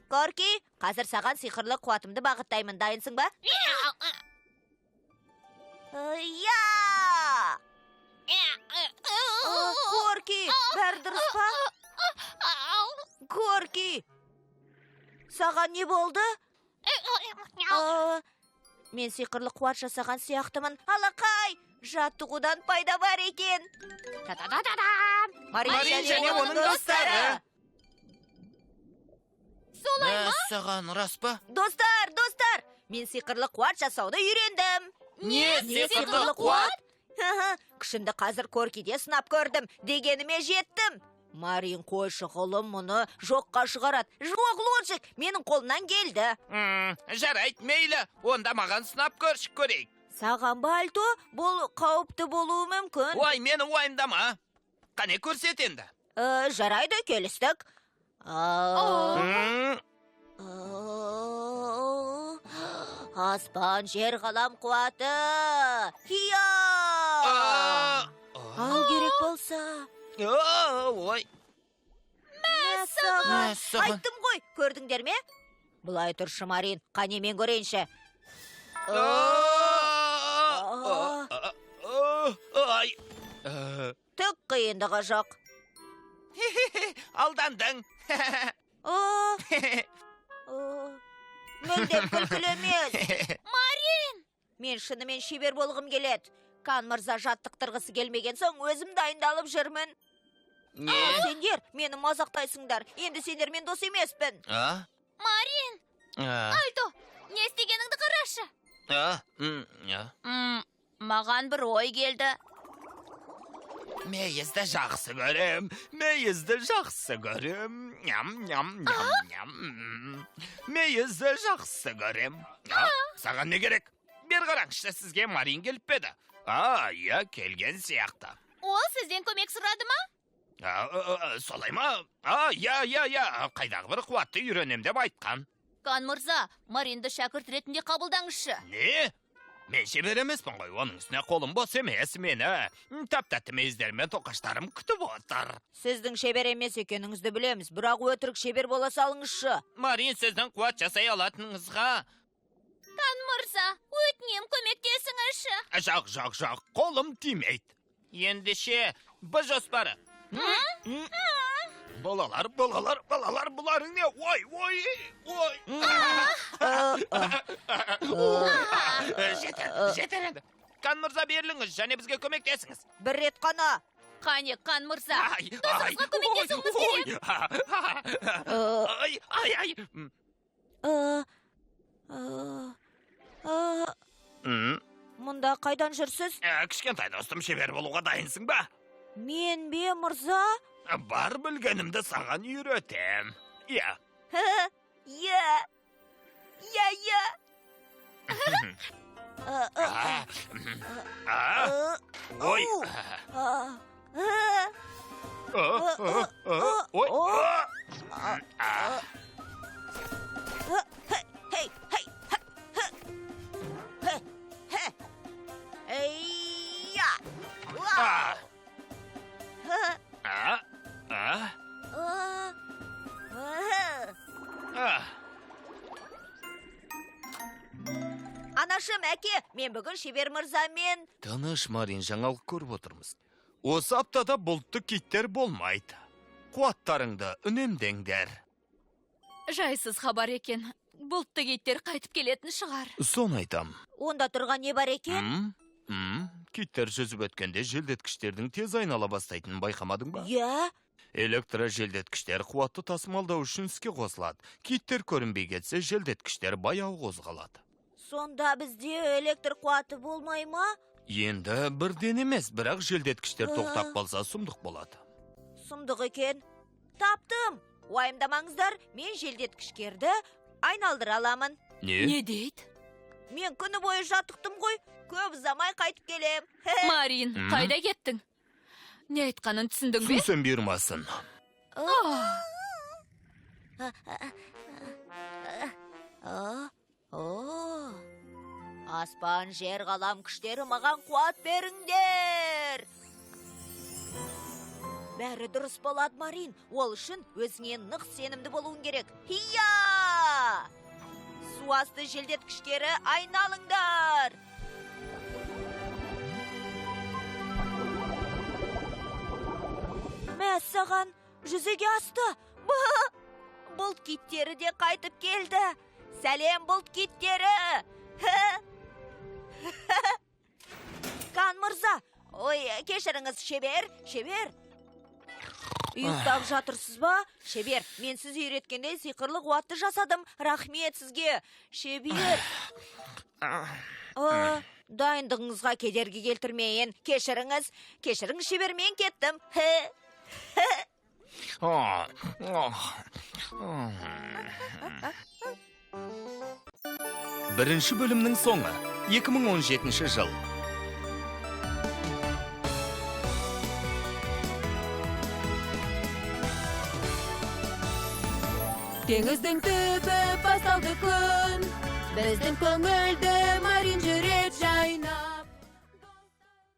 Корки, қазір саған сиқырлы қуатымды бағыттаймын. Дайынсың ба? Я! Корки, бәрі дұрыс па? Корки, саған не болды? Мен сиқырлы қуат жасаған сияқтымын. Алақай, жаттығудан пайда бар екен. Марин және оның достары. Саған рас па? Достар, мен сиқырлы қуат жасауды үйрендім. Не сиқырлы қуат? Күшімді қазір Коркиде сынап көрдім. Дегеніме жеттім. Марин, қойшы ғылым мұны жоққа шығарады. Жоқ, Лоджик, менің қолымнан келді. Жарайды, мейлі. Онда маған сынап көрейік. Саған бальто, бұл қауіпті болуы мүмкін. Ой, мені уайымдама. Қане көрсет енді. Жарайды, келістік. Аспан, жер, ғалам қуаты. Хия! Ал керек болса. Ой. Мәссаған. Мәссаған. Айттым ғой, көрдіңдер ме? Бұлай тұршы, Марин, қане мен көрейінші. Ой. Түк қиындығы жоқ. Алдандың. Мүлдем күлкілі емес. Марин! Мен шынымен шебер болғым келеді. Қан мырза жаттықтырғысы келмеген соң өзім дайындалып жүрмін. Не? Сендер мені мазақтайсыңдар. Енді сендер мен дос емеспін. Марин, Альто, не істегеніңді қарашы. Маған бір ой келді. Мейізді жақсы көрем. Мейізді жақсы көрем. Саған не керек? Бер қараңызшы, сізге Марин келіп педі. Иә, келген сияқты. Ол сізден көмек сұрады ма? Солай ма? Я. Қайдағы бір қуатты үйренем деп айтқан. Қан мырза, Маринді шәкірт ретінде қабылдаңызшы. Не? Мен шебер емеспін ғой, оның үстіне қолым бос емес мені. Тәп-тәтті мейіздер мен тоқаштарым күтіп отыр. Сіздің шебер емес екеніңізді білеміз, бірақ өтірік шебер бола салыңызшы. Марин, сіздің қуат жасай алатыныңызға. Қан мырза, өтінем көмектесіңізші. Жоқ, қолым тимейді. Ендеше, бұл жоспары. Балалар, бұларың не? Ой. Жетер енді. Кан мырза беріліңіз, және бізге көмектесіңіз. бір рет қана. Қане, қан мырза. Ай, Досыңызға көмектесуіңіз керек. Ай, ай, ай. Э, э, Мұнда қайдан жүрсіз? Кішкентай достым, шебер болуға дайынсың ба? Мен бе, мырза? Бар білгенімді саған үйретем. Иә. Иә. Ой. Ой. Анашым, әке, мен бүгін шебер мырзамен... Тыныш, Марин, жаңалық көріп отырмыз. Осы аптада бұлтты киттер болмайды. Қуаттарыңды үнемдеңдер. Жайсыз хабар екен. Бұлтты киттер қайтып келетін шығар. Сон айтам. Онда тұрған не бар екен? Киттер жүзіп өткенде желдеткіштердің тез айнала бастайтынын байқамадың ба? Иә. Электрожелдеткіштер қуатты тасымалдау үшін іске қосылады. Киттер көрінбей кетсе, желдеткіштер баяу қозғалады. Сонда бізде электр қуаты болмай ма? Енді бірден емес, бірақ желдеткіштер тоқтап қалса сұмдық болады. Сұмдық екен. Таптым. Уайымдамаңыздар, мен желдеткішкерді айналдыра аламын. Не дейді? Мен күні бойы жаттықтым ғой, көп ұзамай қайтып келем. Марин, қайда кеттің? Не айтқанын түсіндің бе? Түсін бермасын. Аспан, жер, ғалам күштері маған қуат беріңдер. Бәрі дұрыс болады, Марин. Ол үшін өзіңе нық сенімді болуың керек. Хия! Су асты желдеткіштері айналыңдар. Мәссаған, жүзеге асты. Бұлт киттері де қайтып келді. Сәлем, бұлт киттері. Кан мырза, ой, кешіріңіз, шебер. Ұйықтап жатырсыз ба? Шебер, мен сіз үйреткенде сиқырлы қуатты жасадым. Рахмет сізге. Шебер. Дайындығыңызға кедергі келтірмейін. Кешіріңіз, шебер, мен кеттім. Бірінші бөлімнің соңы 2017 жыл. Теңіздің түбі басталды күн. Біздің көңілді Марин